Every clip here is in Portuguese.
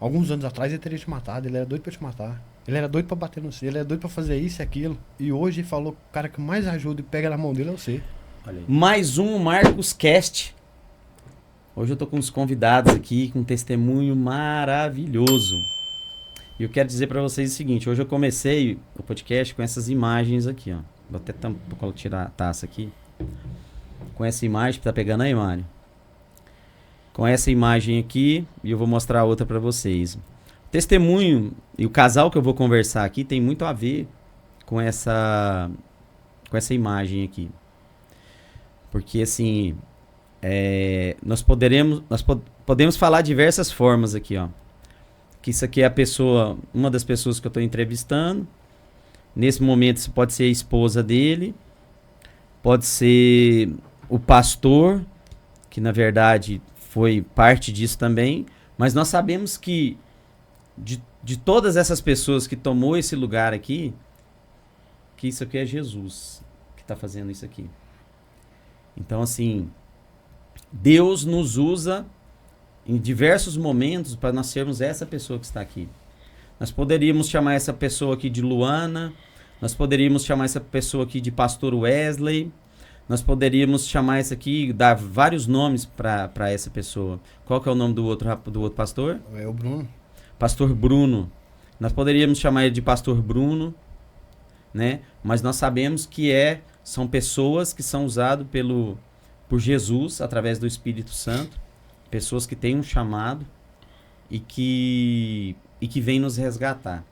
Alguns anos atrás ele teria te matado, ele era doido pra te matar. Ele era doido pra bater no você, ele era doido pra fazer isso e aquilo. E hoje ele falou que o cara que mais ajuda e pega na mão dele é você. Olha aí. Mais um Marcos Cast. Hoje eu tô com uns convidados aqui, com um testemunho maravilhoso. E eu quero dizer pra vocês o seguinte, hoje eu comecei o podcast com essas imagens aqui, ó. Vou até tirar a taça aqui. Com essa imagem, tá pegando aí, Mário? Com essa imagem aqui, e eu vou mostrar outra pra vocês. Testemunho e o casal que eu vou conversar aqui tem muito a ver com essa imagem aqui. Porque assim, nós podemos falar de diversas formas aqui, ó. Que isso aqui é a pessoa, uma das pessoas que eu estou entrevistando. Nesse momento isso pode ser a esposa dele, pode ser o pastor, que na verdade foi parte disso também, mas nós sabemos que de todas essas pessoas que tomou esse lugar aqui, que isso aqui é Jesus que está fazendo isso aqui. Então, assim, Deus nos usa em diversos momentos para nós sermos essa pessoa que está aqui. Nós poderíamos chamar essa pessoa aqui de Luana, nós poderíamos chamar essa pessoa aqui de Pastor Wesley, nós poderíamos chamar essa aqui, dar vários nomes para essa pessoa. Qual que é o nome do outro pastor? É o Bruno. Pastor Bruno. Nós poderíamos chamar ele de Pastor Bruno, né? Mas nós sabemos que são pessoas que são usadas por Jesus, através do Espírito Santo, pessoas que têm um chamado e que vêm nos resgatar.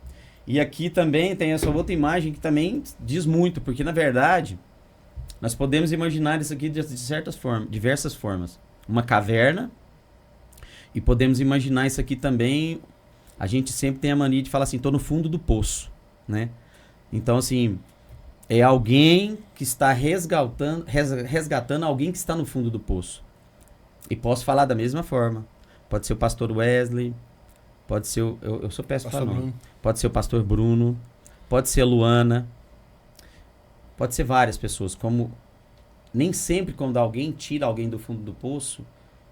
E aqui também tem essa outra imagem que também diz muito, porque na verdade nós podemos imaginar isso aqui de diversas formas. Uma caverna, e podemos imaginar isso aqui também. A gente sempre tem a mania de falar assim, estou no fundo do poço, né? Então, assim, é alguém que está resgatando alguém que está no fundo do poço. E posso falar da mesma forma. Pode ser o pastor Wesley, pode ser eu sou péssimo para nome. Pode ser o pastor Bruno, pode ser a Luana, pode ser várias pessoas. Como nem sempre quando alguém tira alguém do fundo do poço,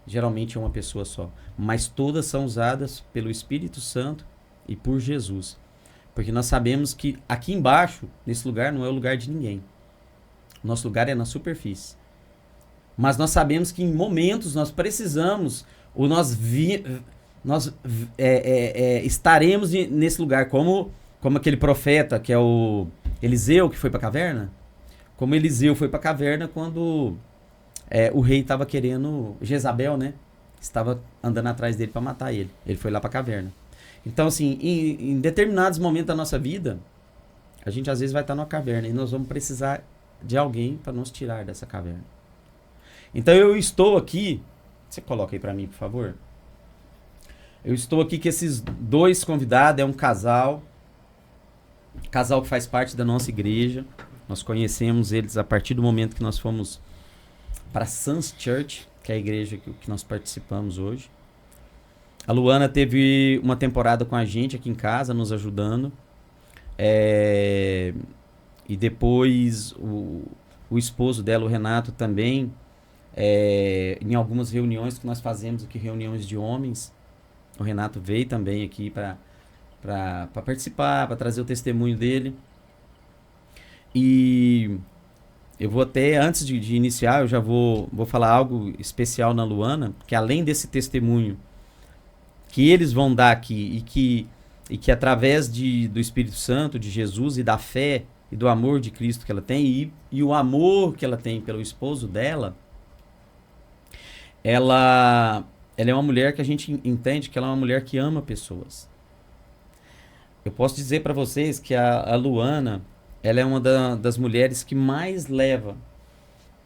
geralmente é uma pessoa só. Mas todas são usadas pelo Espírito Santo e por Jesus. Porque nós sabemos que aqui embaixo, nesse lugar, não é o lugar de ninguém. Nosso lugar é na superfície. Mas nós sabemos que em momentos nós precisamos, ou estaremos nesse lugar, como aquele profeta que é o Eliseu, que foi para a caverna. Como Eliseu foi para a caverna quando o rei estava querendo, Jezabel, né? Estava andando atrás dele para matar ele. Ele foi lá para a caverna. Então, assim, em determinados momentos da nossa vida, a gente às vezes vai estar numa caverna e nós vamos precisar de alguém para nos tirar dessa caverna. Então, eu estou aqui. Você coloca aí para mim, por favor. Eu estou aqui com esses dois convidados, é um casal. Casal que faz parte da nossa igreja. Nós conhecemos eles a partir do momento que nós fomos para Sons Church, que é a igreja que nós participamos hoje. A Luana teve uma temporada com a gente aqui em casa, nos ajudando. E depois o esposo dela, o Renato, também, em algumas reuniões que nós fazemos aqui, reuniões de homens, o Renato veio também aqui para participar, para trazer o testemunho dele. E eu vou até, antes de iniciar, eu já vou falar algo especial na Luana, que além desse testemunho que eles vão dar aqui e que através do Espírito Santo, de Jesus e da fé e do amor de Cristo que ela tem e o amor que ela tem pelo esposo dela, ela é uma mulher que a gente entende que ela é uma mulher que ama pessoas. Eu posso dizer para vocês que a Luana, ela é uma das mulheres que mais leva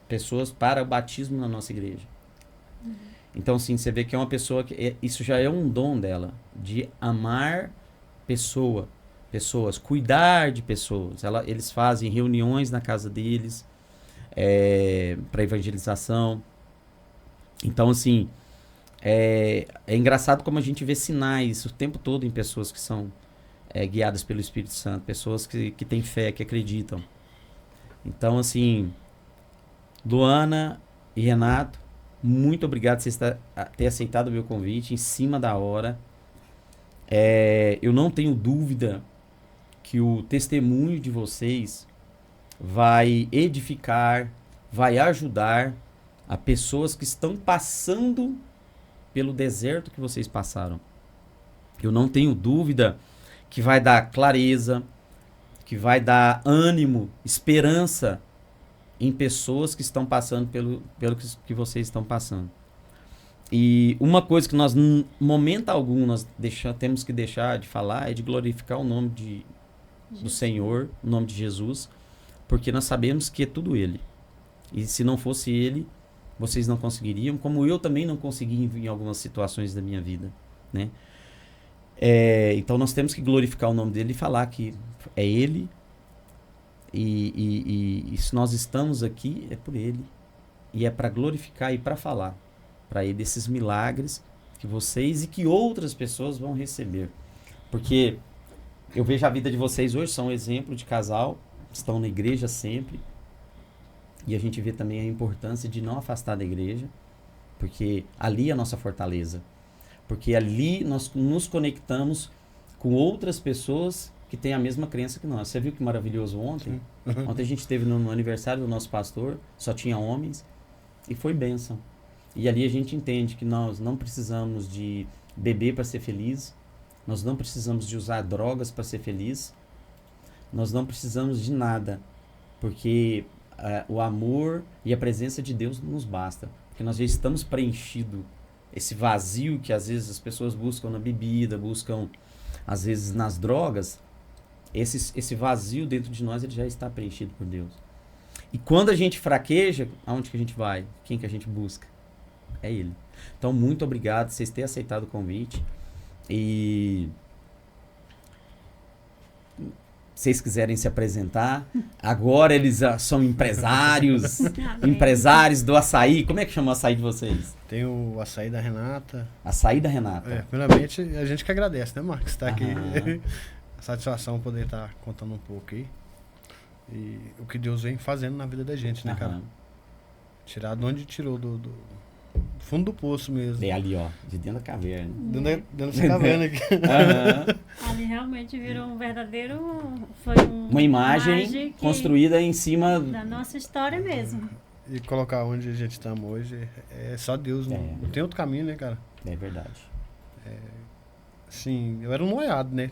pessoas para o batismo na nossa igreja. Então, sim, você vê que é uma pessoa que isso já é um dom dela, de amar pessoas, cuidar de pessoas. Eles fazem reuniões na casa deles para evangelização. Então, assim, é engraçado como a gente vê sinais o tempo todo em pessoas que são guiadas pelo Espírito Santo, pessoas que têm fé, que acreditam. Então, assim, Luana e Renato, muito obrigado por ter aceitado o meu convite em cima da hora. Eu não tenho dúvida que o testemunho de vocês vai edificar, vai ajudar a pessoas que estão passando pelo deserto que vocês passaram. Eu não tenho dúvida que vai dar clareza, que vai dar ânimo, esperança em pessoas que estão passando pelo que vocês estão passando. E uma coisa que nós, em momento algum, temos que deixar de falar é de glorificar o nome do Senhor, o nome de Jesus, porque nós sabemos que é tudo Ele. E se não fosse Ele, vocês não conseguiriam, como eu também não consegui em algumas situações da minha vida, né? Então nós temos que glorificar o nome dele e falar que é Ele, e se nós estamos aqui é por Ele, e é para glorificar e para falar para Ele esses milagres que vocês e que outras pessoas vão receber, porque eu vejo a vida de vocês hoje, são um exemplo de casal, estão na igreja sempre, e a gente vê também a importância de não afastar da igreja, porque ali é a nossa fortaleza. Porque ali nós nos conectamos com outras pessoas que têm a mesma crença que nós. Você viu que maravilhoso ontem? Ontem a gente esteve no aniversário do nosso pastor, só tinha homens, e foi bênção. E ali a gente entende que nós não precisamos de beber para ser feliz, nós não precisamos de usar drogas para ser feliz, nós não precisamos de nada, porque o amor e a presença de Deus nos basta. Porque nós já estamos preenchidos. Esse vazio que às vezes as pessoas buscam na bebida, buscam às vezes nas drogas, esse vazio dentro de nós ele já está preenchido por Deus. E quando a gente fraqueja, aonde que a gente vai? Quem que a gente busca? É Ele. Então, muito obrigado por vocês terem aceitado o convite. E se vocês quiserem se apresentar, agora eles são empresários, empresários do açaí. Como é que chama o açaí de vocês? Tem o açaí da Renata. Açaí da Renata. Primeiramente, a gente que agradece, né, Marcos? Estar aqui. A satisfação poder estar contando um pouco aí. E o que Deus vem fazendo na vida da gente, né, cara? Tirar de onde tirou, do fundo do poço mesmo. É ali, ó, de dentro da caverna. Dentro dessa caverna aqui. Ali realmente virou um verdadeiro... Foi uma imagem construída em cima... da nossa história mesmo. E colocar onde a gente está hoje é só Deus, não tem outro caminho, né, cara? É verdade. Sim, eu era um noiado, né?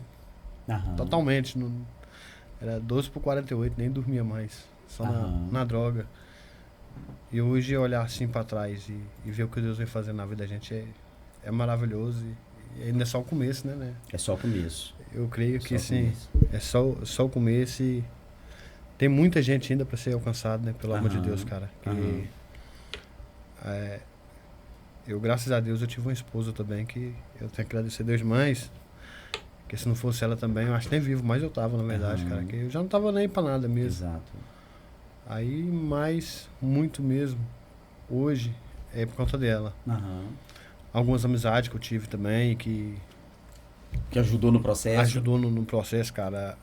Totalmente. Era 12/48, nem dormia mais. Só na droga. E hoje olhar assim pra trás e ver o que Deus vem fazendo na vida da gente é maravilhoso. E ainda é só o começo, né? É só o começo. Eu creio que sim, é só o começo e tem muita gente ainda pra ser alcançada, né? Pelo amor de Deus, cara. Eu, graças a Deus, eu tive uma esposa também que eu tenho que agradecer a Deus demais. Porque se não fosse ela também, eu acho que nem vivo, mas eu tava, na verdade, cara. Que eu já não tava nem pra nada mesmo. Exato. Aí, mais, muito mesmo, hoje, é por conta dela. Algumas amizades que eu tive também, que ajudou no processo. Ajudou no processo, cara.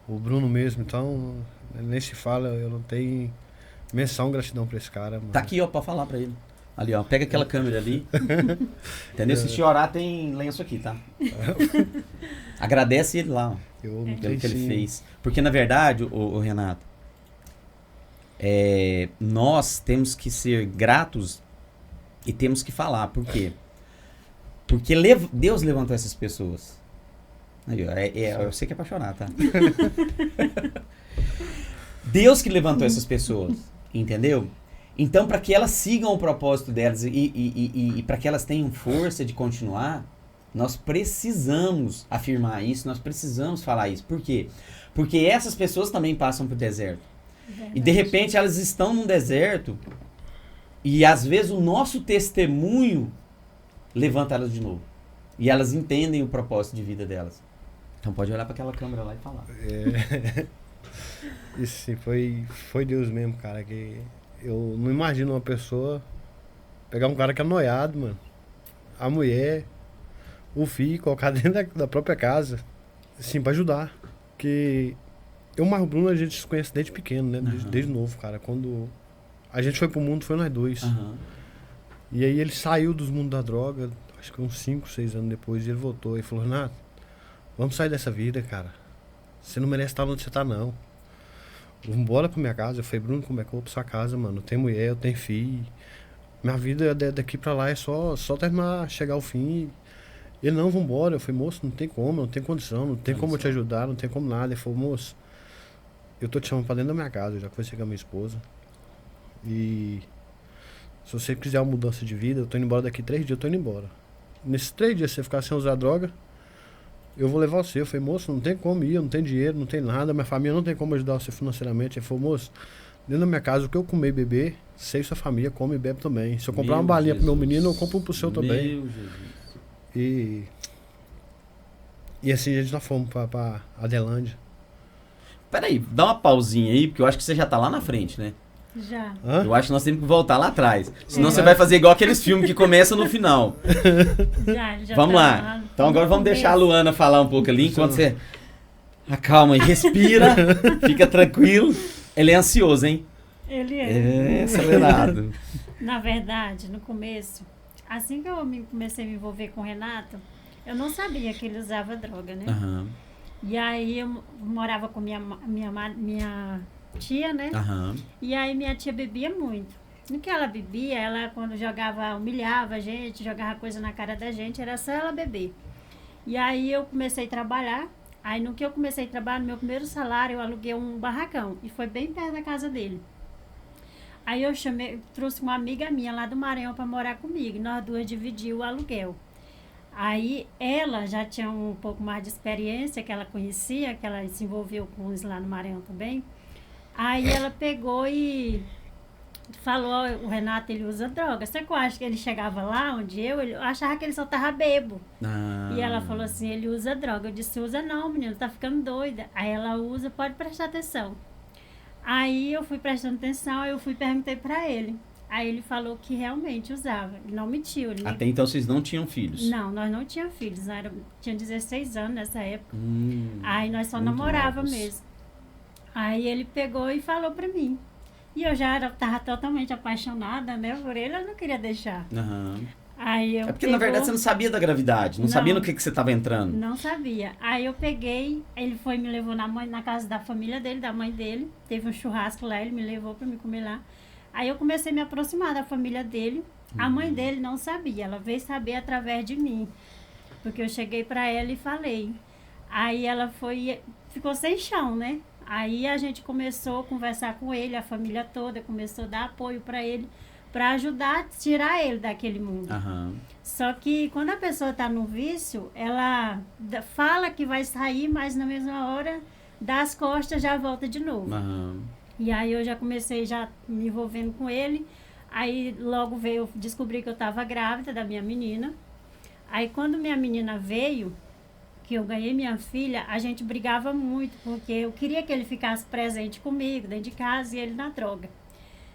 O Bruno mesmo, então, nem se fala, eu não tenho menção, gratidão pra esse cara. Mano. Tá aqui, ó, pra falar pra ele. Ali, ó, pega aquela câmera ali. Entendeu? Se chorar, tem lenço aqui, tá? Agradece ele lá, ó, pelo que ele fez. Porque, na verdade, o Renato, nós temos que ser gratos e temos que falar. Por quê? Porque Deus levantou essas pessoas. Aí, ó, eu sei que é pra chorar, tá? Deus que levantou essas pessoas, entendeu? Então, para que elas sigam o propósito delas e para que elas tenham força de continuar, nós precisamos afirmar isso, nós precisamos falar isso. Por quê? Porque essas pessoas também passam por deserto. Verdade. E de repente elas estão num deserto e às vezes o nosso testemunho levanta elas de novo. E elas entendem o propósito de vida delas. Então pode olhar para aquela câmera lá e falar. Isso sim, foi Deus mesmo, cara, que eu não imagino uma pessoa pegar um cara que é noiado, mano, a mulher, o filho, colocar dentro da própria casa, assim, pra ajudar. Que eu e o Marco Bruno, a gente se conhece desde pequeno, né? Desde novo, cara. Quando a gente foi pro mundo, foi nós dois. E aí ele saiu dos mundos da droga, acho que uns 5, 6 anos depois, ele voltou e falou, Renato, vamos sair dessa vida, cara. Você não merece estar onde você tá, não. Vamos embora pra minha casa. Eu falei, Bruno, como é que eu vou pra sua casa, mano? Eu tenho mulher, eu tenho filho. Minha vida daqui pra lá é só terminar, chegar ao fim. Ele, não, vambora. Eu falei, moço, não tem como, não tem condição, não tem como eu te ajudar, não tem como nada. Ele falou, moço, eu tô te chamando pra dentro da minha casa, eu já conversei com a minha esposa. E se você quiser uma mudança de vida, eu tô indo embora daqui 3 dias, eu tô indo embora. Nesses 3 dias, se você ficar sem usar droga, eu vou levar você. Eu falei, moço, não tem como ir, eu não tenho dinheiro, não tem nada, minha família não tem como ajudar você financeiramente. Ele falou, moço, dentro da minha casa, o que eu comer e beber, você e sua família come e bebe também. Se eu comprar uma balinha pro meu menino, eu compro um pro seu também. Meu Jesus. E assim a gente nós fomos pra Adelândia. Peraí, dá uma pausinha aí, porque eu acho que você já tá lá na frente, né? Já. Hã? Eu acho que nós temos que voltar lá atrás. Senão você vai fazer igual aqueles filmes que começam no final. Já Vamos tá lá. Então agora vamos deixar a começo. Luana falar um pouco ali, enquanto você acalma e respira, fica tranquilo. Ele é ansioso, hein? Ele é. É, acelerado. Na verdade, no começo, assim que eu comecei a me envolver com o Renato, eu não sabia que ele usava droga, né? Aham, E aí eu morava com minha tia, né? aham. E aí minha tia bebia muito. No que ela bebia, ela quando jogava, humilhava a gente, jogava coisa na cara da gente, era só ela beber. E aí eu comecei a trabalhar. Aí no que eu comecei a trabalhar, no meu primeiro salário, eu aluguei um barracão. E foi bem perto da casa dele. Aí eu trouxe uma amiga minha lá do Maranhão para morar comigo. E nós duas dividimos o aluguel. Aí ela já tinha um pouco mais de experiência, que ela conhecia, que ela se envolveu com uns lá no Maranhão também. Aí ela pegou e falou, o Renato, ele usa droga. Só que eu acho que ele chegava lá onde eu achava que ele só tava bebo. Ah. E ela falou assim, ele usa droga. Eu disse, usa não, menino, tá ficando doida. Aí ela usa, pode prestar atenção. Aí eu fui prestando atenção, aí eu perguntei pra ele. Aí ele falou que realmente usava. Ele não mentiu. Ele Até então vocês não tinham filhos? Não, nós não tínhamos filhos. Tinha 16 anos nessa época. Aí nós só muito namorava novos. mesmo. Aí ele pegou e falou pra mim. E eu já tava totalmente apaixonada, né, por ele, eu não queria deixar. Aham. Aí eu É porque na verdade você não sabia da gravidade, não sabia no que você estava entrando. Não sabia. Aí eu peguei, ele foi me levou na casa da família dele, da mãe dele. Teve um churrasco lá, ele me levou pra me comer lá. Aí eu comecei a me aproximar da família dele. A mãe dele não sabia, ela veio saber através de mim. Porque eu cheguei pra ela e falei. Aí ela ficou sem chão, né? Aí a gente começou a conversar com ele, a família toda começou a dar apoio pra ele, pra ajudar a tirar ele daquele mundo. Aham. Só que quando a pessoa tá no vício, ela fala que vai sair, mas na mesma hora, dá as costas, já volta de novo. Aham. E aí eu já comecei já me envolvendo com ele. Aí logo veio, eu descobri que eu estava grávida da minha menina. Aí quando minha menina veio, que eu ganhei minha filha, a gente brigava muito, porque eu queria que ele ficasse presente comigo, dentro de casa, e ele na droga.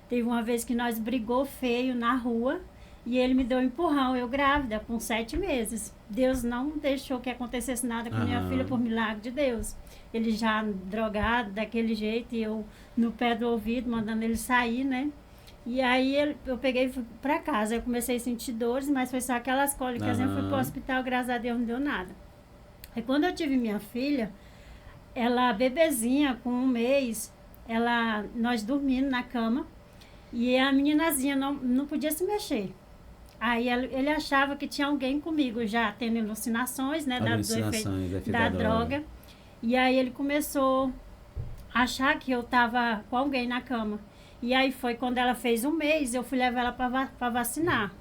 Teve uma vez que nós brigou feio na rua, e ele me deu um empurrão, eu grávida, com 7 meses. Deus não deixou que acontecesse nada com minha filha, por milagre de Deus. Ele já drogado, daquele jeito, e eu no pé do ouvido, mandando ele sair, né? E aí eu peguei e fui pra casa. Eu comecei a sentir dores, mas foi só aquelas cólicas. Eu fui pro hospital, graças a Deus não deu nada. Aí quando eu tive minha filha, ela bebezinha, com 1 mês, nós dormindo na cama, e a meninazinha não podia se mexer. Aí ele achava que tinha alguém comigo, já tendo alucinações, né? Do efeito da droga. E aí ele começou a achar que eu tava com alguém na cama. E aí foi quando ela fez 1 mês, eu fui levar ela para vacinar.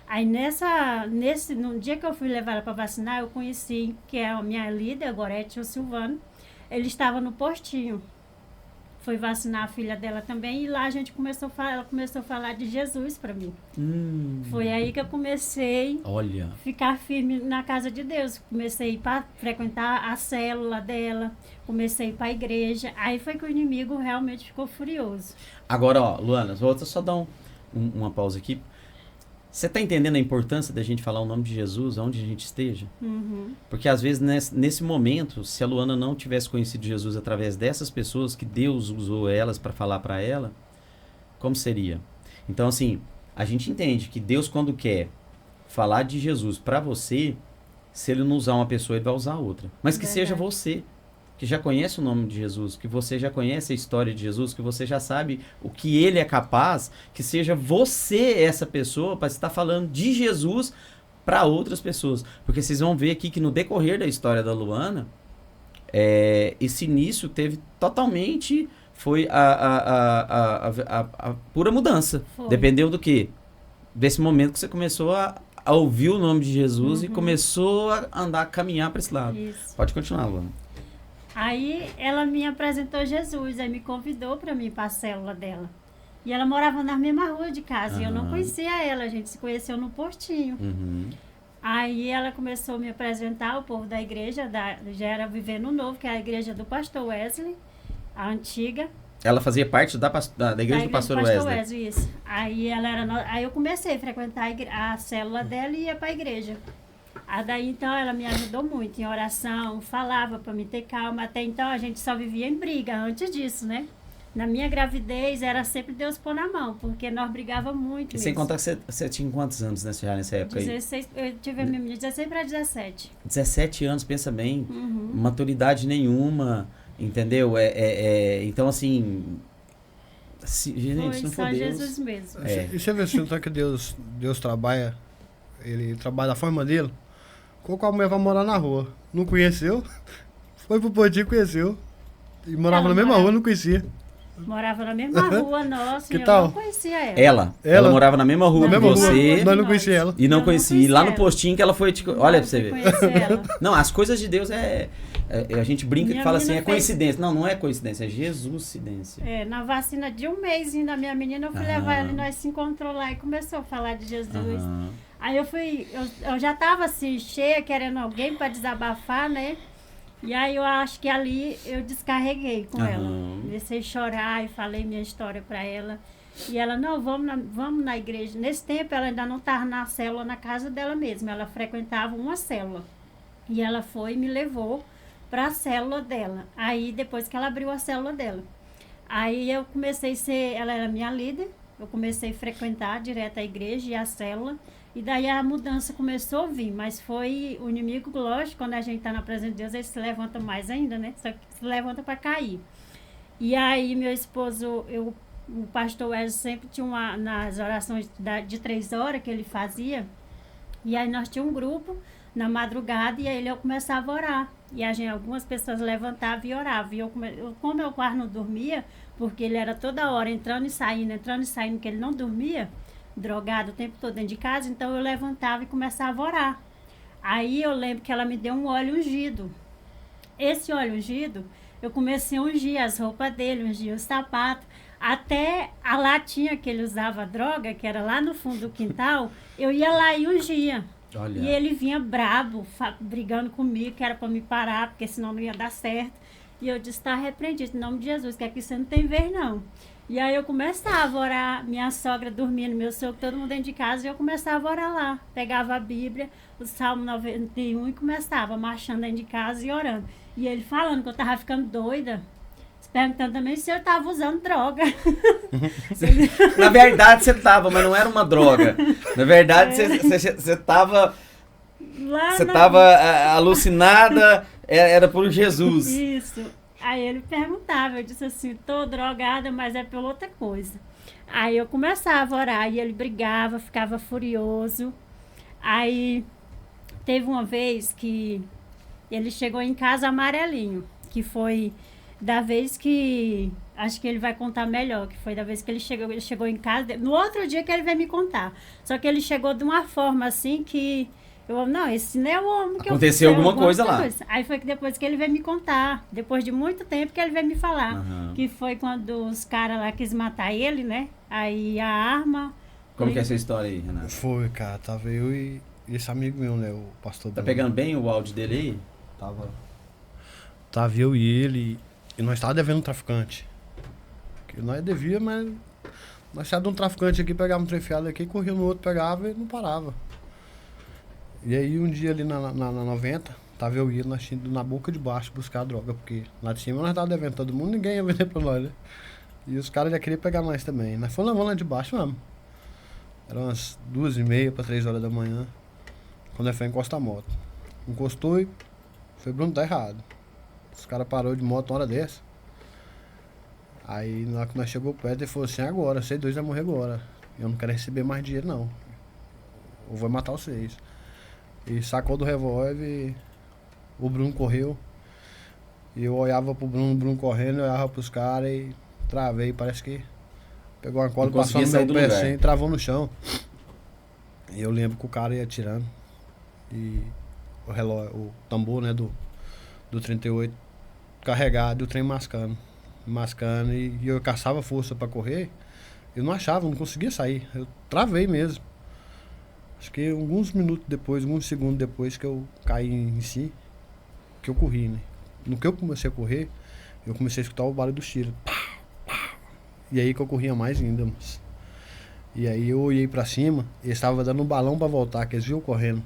Aí no dia que eu fui levar ela para vacinar, eu conheci, que é a minha líder, a Gorete e o Silvano. Ele estava no postinho. Foi vacinar a filha dela também, e lá ela começou a falar de Jesus para mim. Foi aí que eu comecei a ficar firme na casa de Deus. Comecei a frequentar a célula dela, comecei a ir para a igreja. Aí foi que o inimigo realmente ficou furioso. Agora, ó, Luana, vou só dar uma pausa aqui. Você tá entendendo a importância da gente falar o nome de Jesus onde a gente esteja? Uhum. Porque às vezes nesse momento, se a Luana não tivesse conhecido Jesus através dessas pessoas que Deus usou elas para falar para ela, como seria? Então assim, a gente entende que Deus quando quer falar de Jesus pra você, se ele não usar uma pessoa, ele vai usar outra. Mas que seja Verdade. você, que já conhece o nome de Jesus, que você já conhece a história de Jesus, que você já sabe o que ele é capaz, que seja você essa pessoa para estar falando de Jesus para outras pessoas. Porque vocês vão ver aqui que no decorrer da história da Luana, esse início teve totalmente, foi a pura mudança. Foi. Dependeu do quê? Desse momento que você começou a ouvir o nome de Jesus e começou a andar, a caminhar para esse lado. Isso. Pode continuar, Luana. Aí ela me apresentou Jesus, aí me convidou para mim para a célula dela. E ela morava na mesma rua de casa, e eu não conhecia ela, a gente se conheceu no postinho. Uhum. Aí ela começou a me apresentar, o povo da igreja, já era Vivendo Novo, que é a igreja do pastor Wesley, a antiga. Ela fazia parte da igreja do pastor Wesley. Isso. Aí, aí eu comecei a frequentar a célula dela e ia para a igreja. Daí então ela me ajudou muito em oração, falava para me ter calma. Até então a gente só vivia em briga antes disso, né? Na minha gravidez era sempre Deus pôr na mão, porque nós brigava muito. E sem mesmo. contar que você tinha quantos anos nessa época aí? 16, eu tive a minha menina de 16 para 17. 17 anos, pensa bem. Uhum. Maturidade nenhuma, entendeu? Então assim, gente, Foi se não só for Deus... Jesus mesmo. E você vê assim, então que Deus trabalha, ele trabalha da forma dele, colocou a mulher pra morar na rua. Não conheceu, foi pro Potinho, conheceu. E morava Ela na mesma morava- rua, não conhecia. Morava na mesma rua nossa, Que e eu tal? não conhecia ela. Ela Ela morava na mesma rua Na que mesma você rua, nós não conhecia ela. e não Eu não conhecia. E lá no conhecia ela. postinho que ela foi... olha pra você ver. Conhecer ela. Não, as coisas de Deus a gente brinca Minha que fala assim, menina é coincidência. Não é coincidência, é Jesuscidência. Na vacina de um mês da minha menina, eu fui levar ela e nós se encontrou lá e começou a falar de Jesus. Aham. Aí eu já tava assim, cheia, querendo alguém para desabafar, né? E aí eu acho que ali eu descarreguei com ela. Comecei a chorar e falei minha história para ela. E ela, não, vamos na igreja. Nesse tempo ela ainda não estava na célula na casa dela mesma, ela frequentava uma célula. E ela foi e me levou para a célula dela. Aí depois que ela abriu a célula dela. Aí eu comecei a ser, ela era minha líder, eu comecei a frequentar direto a igreja e a célula. E daí a mudança começou a vir, mas foi o inimigo, lógico, quando a gente está na presença de Deus, ele se levanta mais ainda, né? Só que se levanta para cair. E aí meu esposo, o pastor Wesley sempre tinha nas orações de 3 horas que ele fazia, e aí nós tínhamos um grupo na madrugada, e aí eu começava a orar. E algumas pessoas levantavam e oravam. E como eu quase não dormia, porque ele era toda hora entrando e saindo, que ele não dormia, drogado o tempo todo dentro de casa, então eu levantava e começava a orar. Aí eu lembro que ela me deu um óleo ungido. Esse óleo ungido, eu comecei a ungir as roupas dele, ungir os sapatos, até a latinha que ele usava droga, que era lá no fundo do quintal, eu ia lá e ungia. Olha. E ele vinha brabo, brigando comigo, que era para me parar, porque senão não ia dar certo. E eu disse, está repreendido, em nome de Jesus, que aqui você não tem vez não. E aí eu começava a orar, minha sogra dormindo, meu sogro, todo mundo dentro de casa, e eu começava a orar lá. Pegava a Bíblia, o Salmo 91 e começava marchando dentro de casa e orando. E ele falando que eu estava ficando doida, se perguntando também se eu estava usando droga. Na verdade você tava, mas não era uma droga. Na verdade você tava... Você tava alucinada, era por Jesus. Isso. Aí ele perguntava, eu disse assim, tô drogada, mas é pela outra coisa. Aí eu começava a orar e ele brigava, ficava furioso. Aí teve uma vez que ele chegou em casa amarelinho, que foi da vez que, acho que ele vai contar melhor, que foi da vez que ele chegou em casa, no outro dia que ele veio me contar. Só que ele chegou de uma forma assim que... não, esse não é o homem que aconteceu alguma coisa lá. Aí foi que depois que ele veio me contar, depois de muito tempo que ele veio me falar, que foi quando os caras lá quis matar ele, né? Aí a arma... Como que é essa história aí, Renato? Foi, cara, tava eu e esse amigo meu, né, o pastor Tá Bruno. pegando bem o áudio dele aí? Tava eu e ele, e nós tava devendo um traficante. Que nós devia, mas nós saímos de um traficante aqui, pegava um trefiado aqui, corria no outro, pegava e não parava. E aí um dia ali na 90, tava eu e ele, nós tínhamos ido na boca de baixo buscar a droga, porque lá de cima nós tava devendo todo mundo, ninguém ia vender pra nós, né? E os caras já queriam pegar nós também. Nós fomos levando lá de baixo mesmo. Eram umas 2h30 para 3 horas da manhã. quando ele foi encostar a moto. Encostou e foi, Bruno, tá errado. Os caras parou de moto uma hora dessa. Aí na hora que nós chegou perto, ele falou assim, agora, vocês dois vão morrer agora. Eu não quero receber mais dinheiro não. Eu vou matar vocês. E sacou do revólver, o Bruno correu. E eu olhava pro Bruno, o Bruno correndo, eu olhava pros caras e travei, parece que pegou uma cola, Não passou conseguia no sair meu do pé lugar. assim, travou no chão. E eu lembro que o cara ia atirando. E o relógio, o tambor, né, do 38 carregado e o trem mascando. Mascando e eu caçava força pra correr. Eu não achava, não conseguia sair. Eu travei mesmo. Acho que alguns minutos depois, alguns segundos depois que eu caí em si, que eu corri, né? No que eu comecei a correr, eu comecei a escutar o barulho dos tiros. E aí que eu corria mais ainda, mas. E aí eu olhei pra cima, e eles estavam dando um balão pra voltar, que eles viram correndo.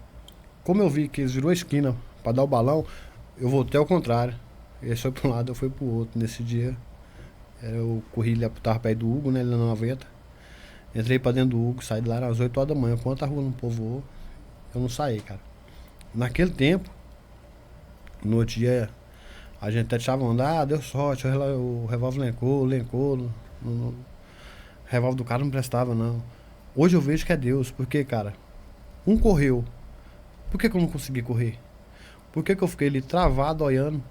Como eu vi que eles virou a esquina pra dar o balão, eu voltei ao contrário. Eles foi pra um lado, eu fui pro outro. Nesse dia, eu corri, tava perto do Hugo, né, ali na 90. Entrei pra dentro do Hugo, saí de lá às 8 horas da manhã. Quando a rua não povoou, eu não saí, cara. Naquele tempo, no outro dia, a gente até deixava andar, deu sorte, o revólver lencou, o revólver do cara não prestava, não. Hoje eu vejo que é Deus, porque, cara, um correu. Por que eu não consegui correr? Por que eu fiquei ali travado, olhando,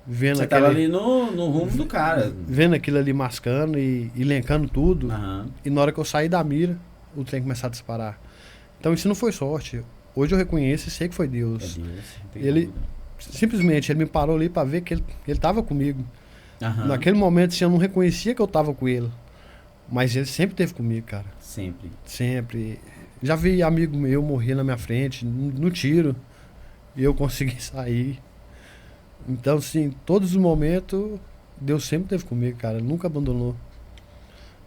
vendo Você tava ali no rumo do cara. vendo aquilo ali mascando e lencando tudo. Aham. E na hora que eu saí da mira, o trem começou a disparar. Então isso não foi sorte. Hoje eu reconheço e sei que foi É Deus. Deus, não tem Ele- dúvida. Simplesmente ele me parou ali pra ver que ele tava comigo. Aham. Naquele momento, assim, eu não reconhecia que eu tava com ele. Mas ele sempre esteve comigo, cara. Sempre. Sempre. Já vi amigo meu morrer na minha frente, no tiro. E eu consegui sair. Então, assim, todos os momentos, Deus sempre esteve comigo, cara. Nunca abandonou.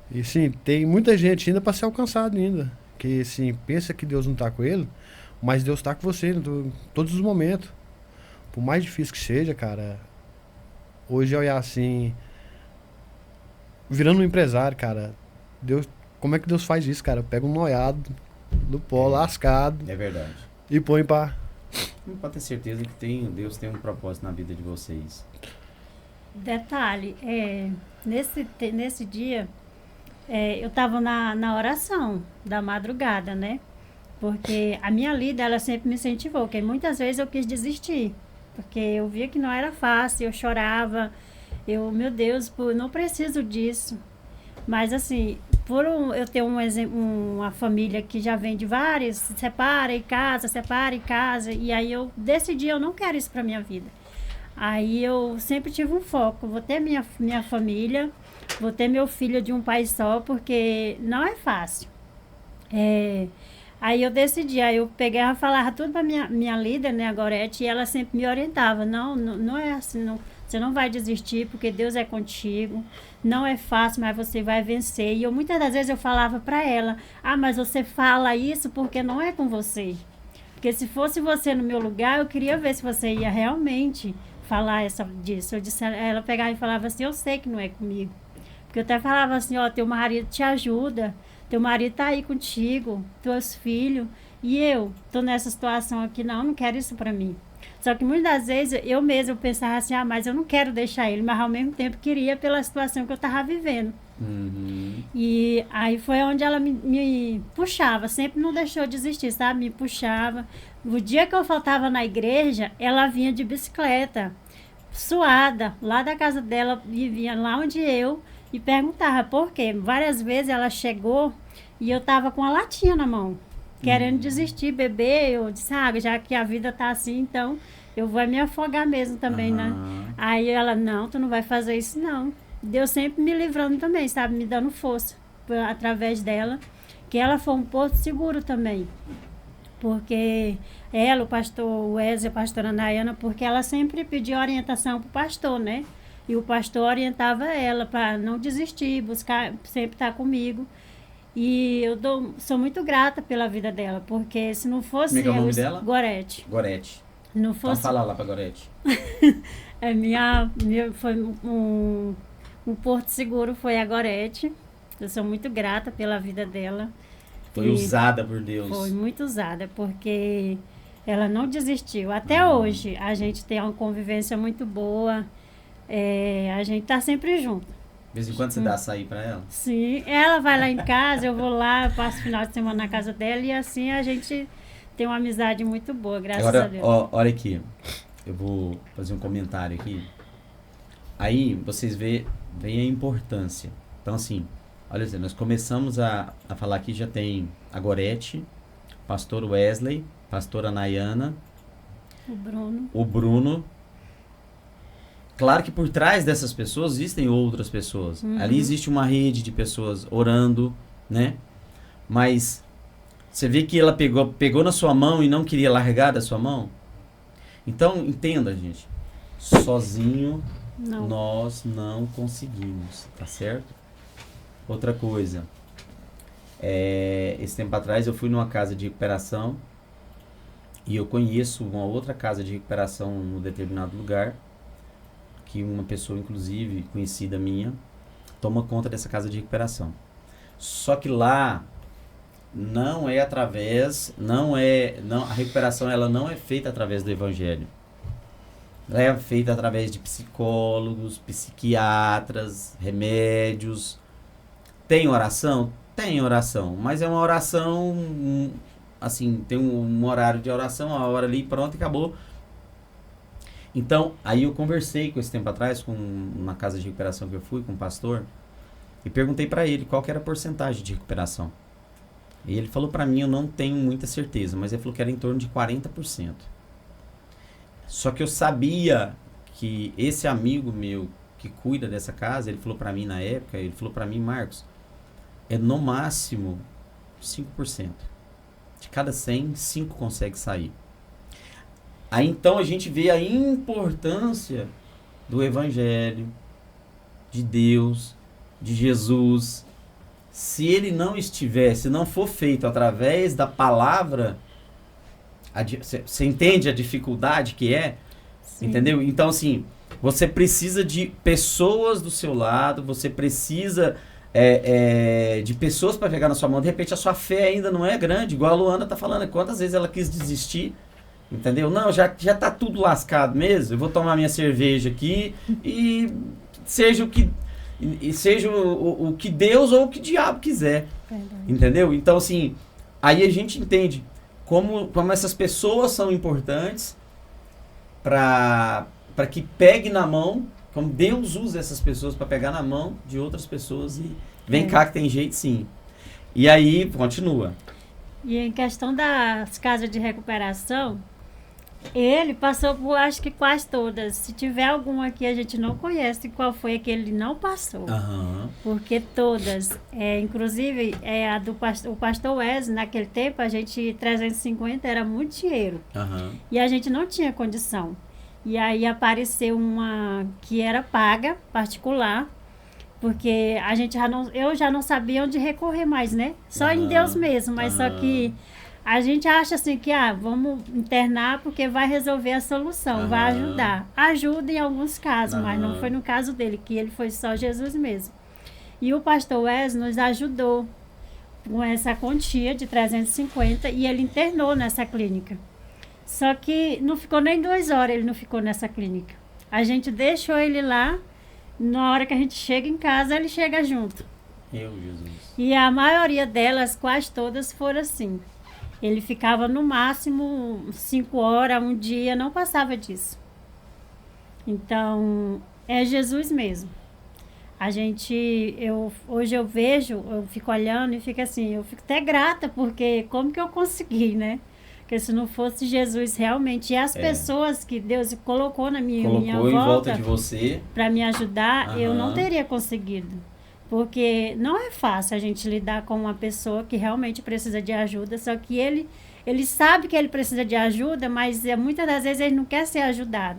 E, sim, tem muita gente ainda pra ser alcançado ainda. Que, assim, pensa que Deus não tá com ele, mas Deus tá com você em todos os momentos. Por mais difícil que seja, cara. Hoje eu olhar assim, virando um empresário, cara. Deus, como é que Deus faz isso, cara? Pega um noiado do pó, lascado, É verdade. e põe pra. Não pode ter certeza que Deus tem um propósito na vida de vocês. Detalhe, nesse dia, eu estava na oração da madrugada, né? Porque a minha líder, ela sempre me incentivou, porque muitas vezes eu quis desistir. Porque eu via que não era fácil, eu chorava. Meu Deus, não preciso disso. Mas assim, eu ter uma família que já vem de várias, separa em casa, e aí eu decidi, eu não quero isso para minha vida. Aí eu sempre tive um foco, vou ter minha família, vou ter meu filho de um pai só, porque não é fácil. Aí eu decidi, aí eu pegava, falava tudo pra minha líder, né, a Gorete, e ela sempre me orientava, não é assim, não, você não vai desistir, porque Deus é contigo, não é fácil, mas você vai vencer. E muitas das vezes eu falava pra ela, mas você fala isso porque não é com você. Porque se fosse você no meu lugar, eu queria ver se você ia realmente falar disso. Ela pegava e falava assim, eu sei que não é comigo. Porque eu até falava assim, teu marido te ajuda, teu marido tá aí contigo, teus filhos, e eu tô nessa situação aqui, não quero isso pra mim. Só que muitas das vezes eu mesma pensava assim, mas eu não quero deixar ele, mas ao mesmo tempo queria pela situação que eu tava vivendo. Uhum. E aí foi onde ela me puxava, sempre não deixou de desistir, sabe? Me puxava. O dia que eu faltava na igreja, ela vinha de bicicleta, suada, lá da casa dela, e vinha lá onde eu, e perguntava por quê. Várias vezes ela chegou e eu tava com a latinha na mão, querendo desistir, beber. Eu disse, já que a vida tá assim, então eu vou me afogar mesmo também, né? Aí ela, não, tu não vai fazer isso não. Deus sempre me livrando também, sabe? Me dando força através dela. Que ela foi um porto seguro também. Porque ela, o pastor Wesley, a pastora Nayana, porque ela sempre pedia orientação pro pastor, né? E o pastor orientava ela para não desistir, buscar, sempre estar comigo. E eu sou muito grata pela vida dela, porque se não fosse... Como é que é o nome dela? Gorete. Gorete. Não Então fosse... fala lá pra Gorete. Foi um porto seguro, foi a Gorete. Eu sou muito grata pela vida dela. Foi usada por Deus. Foi muito usada, porque Ela não desistiu. Até hoje, a gente tem uma convivência muito boa. A gente tá sempre junto. De vez em quando você dá açaí pra ela? Sim, ela vai lá em casa, eu vou lá, eu passo o final de semana na casa dela e assim a gente tem uma amizade muito boa, graças a Deus. Olha aqui, eu vou fazer um comentário aqui. Aí vocês veem a importância. Então assim, olha assim, nós começamos a falar aqui, já tem a Gorete, pastor Wesley, pastora Nayana, o Bruno. Claro que por trás dessas pessoas existem outras pessoas. Ali existe uma rede de pessoas orando, né? Mas você vê que ela pegou na sua mão e não queria largar da sua mão? Então, entenda, gente. Sozinho, nós não conseguimos, tá certo? Outra coisa. Esse tempo atrás eu fui numa casa de recuperação e eu conheço uma outra casa de recuperação num determinado lugar, que uma pessoa, inclusive, conhecida minha, toma conta dessa casa de recuperação. Só que lá não é através, a recuperação ela não é feita através do evangelho. Ela é feita através de psicólogos, psiquiatras, remédios. Tem oração? Tem oração, mas é uma oração, assim, tem um horário de oração, a hora ali, pronto, acabou. Então, aí eu conversei com esse tempo atrás, na casa de recuperação que eu fui, com um pastor, e perguntei para ele qual que era a porcentagem de recuperação. E ele falou para mim, eu não tenho muita certeza, mas ele falou que era em torno de 40%. Só que eu sabia que esse amigo meu que cuida dessa casa, ele falou para mim na época, ele falou para mim, Marcos, é no máximo 5%. De cada 100, 5 consegue sair. Aí então a gente vê a importância do evangelho, de Deus, de Jesus. Se ele não estiver, se não for feito através da palavra, você entende a dificuldade que é? Sim. Entendeu? Então assim, você precisa de pessoas do seu lado, você precisa de pessoas para pegar na sua mão. De repente a sua fé ainda não é grande, igual a Luana tá falando, quantas vezes ela quis desistir. Entendeu? Não, já tá tudo lascado mesmo. Eu vou tomar minha cerveja aqui e seja o que Deus ou o que o diabo quiser. Verdade. Entendeu? Então, assim, aí a gente entende como essas pessoas são importantes para que pegue na mão, como Deus usa essas pessoas para pegar na mão de outras pessoas e vem cá que tem jeito sim. E aí, continua. E em questão das casas de recuperação, ele passou por, acho que quase todas. Se tiver alguma aqui a gente não conhece qual foi a que ele não passou. Porque todas, inclusive o pastor Wesley, naquele tempo, a gente, 350 era muito dinheiro. E a gente não tinha condição. E aí apareceu uma que era paga, particular, porque eu já não sabia onde recorrer mais, né? Só em Deus mesmo, mas só que a gente acha assim que, vamos internar porque vai resolver a solução, vai ajudar. Ajuda em alguns casos, mas não foi no caso dele, que ele foi só Jesus mesmo. E o pastor Wesley nos ajudou com essa quantia de 350 e ele internou nessa clínica. Só que não ficou nem 2 horas, ele não ficou nessa clínica. A gente deixou ele lá, na hora que a gente chega em casa, ele chega junto. Jesus. E a maioria delas, quase todas, foram assim. Ele ficava no máximo 5 horas, um dia, não passava disso. Então, é Jesus mesmo. Hoje eu vejo, eu fico olhando e fico assim, eu fico até grata, porque como que eu consegui, né? Porque se não fosse Jesus realmente, e as pessoas que Deus colocou na minha volta de você para me ajudar, eu não teria conseguido. Porque não é fácil a gente lidar com uma pessoa que realmente precisa de ajuda, só que ele sabe que ele precisa de ajuda, mas muitas das vezes ele não quer ser ajudado.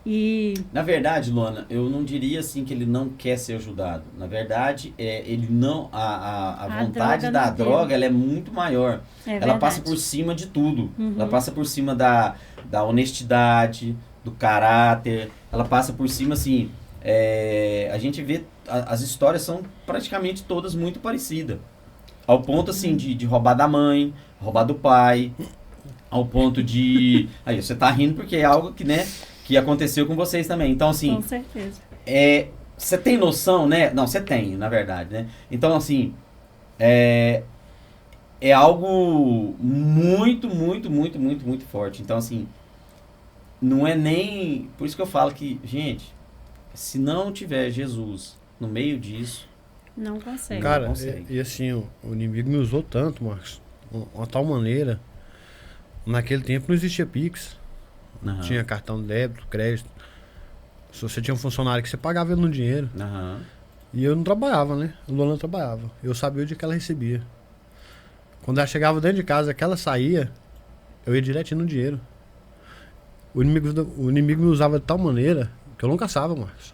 E na verdade, Luana, eu não diria assim que ele não quer ser ajudado. Na verdade, ele não a vontade da droga, ela é muito maior. Ela passa por cima de tudo. Ela passa por cima da honestidade, do caráter. Ela passa por cima assim. A gente vê as histórias são praticamente todas muito parecidas. Ao ponto assim de roubar da mãe, roubar do pai. Ao ponto de... Aí, você tá rindo porque é algo que, né, que aconteceu com vocês também. Então, assim... Com certeza. Você tem noção, né? Não, você tem, na verdade, né? Então, assim... É algo muito, muito, muito, muito, muito forte. Então, assim... Não é nem... Por isso que eu falo que, gente... Se não tiver Jesus no meio disso... Não consegue. Cara, não consegue. e assim, o inimigo me usou tanto, Marcos. Uma tal maneira. Naquele tempo não existia Pix. Aham. Tinha cartão de débito, crédito. Se você tinha um funcionário que você pagava ele no dinheiro. Aham. E eu não trabalhava, né? A Luana trabalhava. Eu sabia o dia que ela recebia. Quando ela chegava dentro de casa, que ela saía, eu ia direitinho no dinheiro. O inimigo me usava de tal maneira que eu não caçava, Marcos.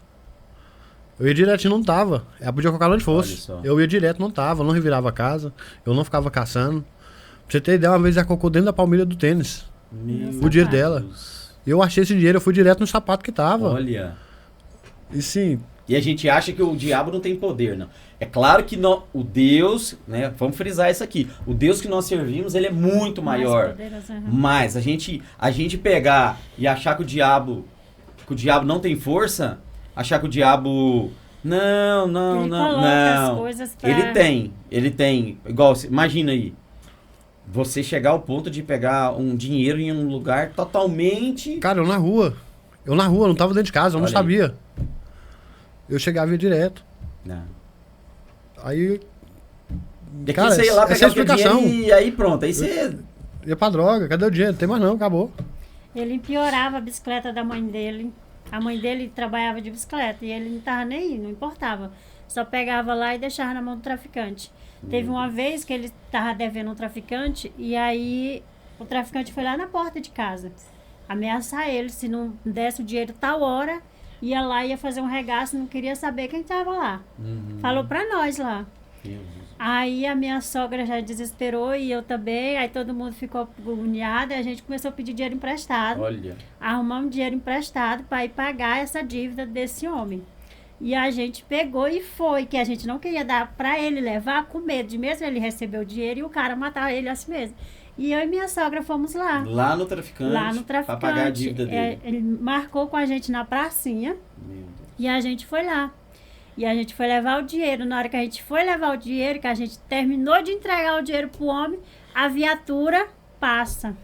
Eu ia direitinho, não tava. Ela podia colocar onde Olha fosse. só. Eu ia direto, não tava. Eu não revirava a casa. Eu não ficava caçando. Pra você ter ideia, uma vez ela colocou dentro da palmilha do tênis. Meu O dinheiro dela. Deus. Eu achei esse dinheiro, eu fui direto no sapato que tava. Olha. E sim, E a gente acha que o diabo não tem poder, não. É claro que o Deus, né? Vamos frisar isso aqui. O Deus que nós servimos, ele é muito maior. Mais poderoso, aham. Mas a gente pegar e achar que o diabo não tem força, achar que o diabo não, Ele não, coloca as não. coisas pra... Ele tem. Igual, imagina aí. Você chegar ao ponto de pegar um dinheiro em um lugar totalmente... cara, eu na rua, não tava dentro de casa, eu não Olha aí. sabia. Eu chegava e ia direto. Não. Aí, E aqui cara, você ia lá essa é pegar a o teu explicação. dinheiro e aí pronto. Aí você... Ia pra droga, cadê o dinheiro? Não tem mais não, acabou. Ele empiorava a bicicleta da mãe dele. A mãe dele trabalhava de bicicleta e ele não tava nem aí, não importava. Só pegava lá e deixava na mão do traficante. Teve uma vez que ele tava devendo um traficante e aí o traficante foi lá na porta de casa ameaçar ele, se não desse o dinheiro tal hora, ia lá, ia fazer um regaço, não queria saber quem tava lá. Falou pra nós lá. Aí a minha sogra já desesperou e eu também, aí todo mundo ficou agoniado e a gente começou a pedir dinheiro emprestado. Olha. Arrumamos dinheiro emprestado para ir pagar essa dívida desse homem. E a gente pegou e foi, que a gente não queria dar para ele levar com medo de mesmo ele receber o dinheiro e o cara matar ele assim mesmo. E eu e minha sogra fomos lá. Lá no traficante. Lá no traficante. Pra pagar a dívida dele. Ele marcou com a gente na pracinha Meu Deus. e a gente foi lá. E a gente foi levar o dinheiro. Na hora que a gente foi levar o dinheiro, que a gente terminou de entregar o dinheiro pro homem, a viatura passa.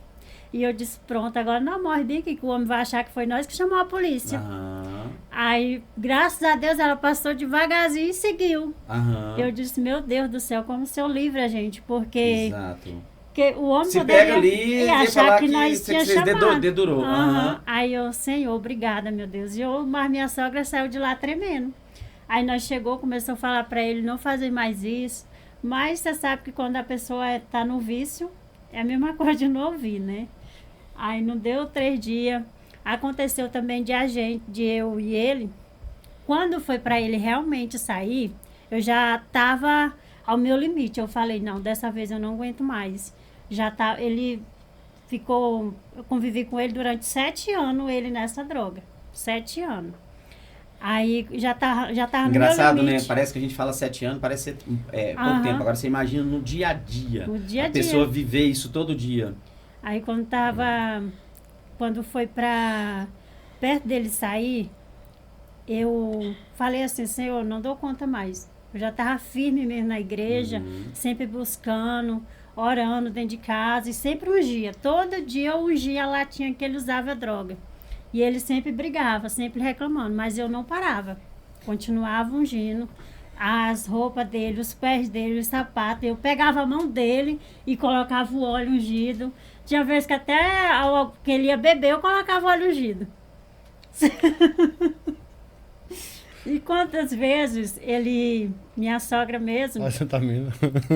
E eu disse, pronto, agora não morre bem que o homem vai achar que foi nós que chamou a polícia. Aham. Aí, graças a Deus, ela passou devagarzinho e seguiu. Aham. Eu disse, meu Deus do céu, como o Senhor livra a gente, porque Exato. o homem Se poderia pega ali e achar falar que que nós você tinha chamado. dedurou. Aham. Aham. Aí eu, Senhor, obrigada, meu Deus. Mas minha sogra saiu de lá tremendo. Aí nós chegou, começou a falar para ele não fazer mais isso. Mas você sabe que quando a pessoa tá no vício, é a mesma coisa de não ouvir, né? Aí não deu 3 dias. Aconteceu também de eu e ele. Quando foi para ele realmente sair, eu já tava ao meu limite. Eu falei, não, dessa vez eu não aguento mais. Ele ficou, eu convivi com ele durante 7 anos, ele nessa droga. 7 anos. Aí já tava no Engraçado, meu né? limite. Parece que a gente fala 7 anos, parece ser pouco Aham. tempo. Agora você imagina no dia a dia. No dia a a pessoa dia. viver isso todo dia. Aí quando foi pra perto dele sair, eu falei assim, Senhor, não dou conta mais. Eu já estava firme mesmo na igreja, sempre buscando, orando dentro de casa e sempre ungia. Todo dia eu ungia a latinha que ele usava droga. E ele sempre brigava, sempre reclamando, mas eu não parava. Continuava ungindo as roupas dele, os pés dele, os sapatos. Eu pegava a mão dele e colocava o óleo ungido. Tinha vezes que até que ele ia beber, eu colocava o óleo ungido. E quantas vezes minha sogra mesmo,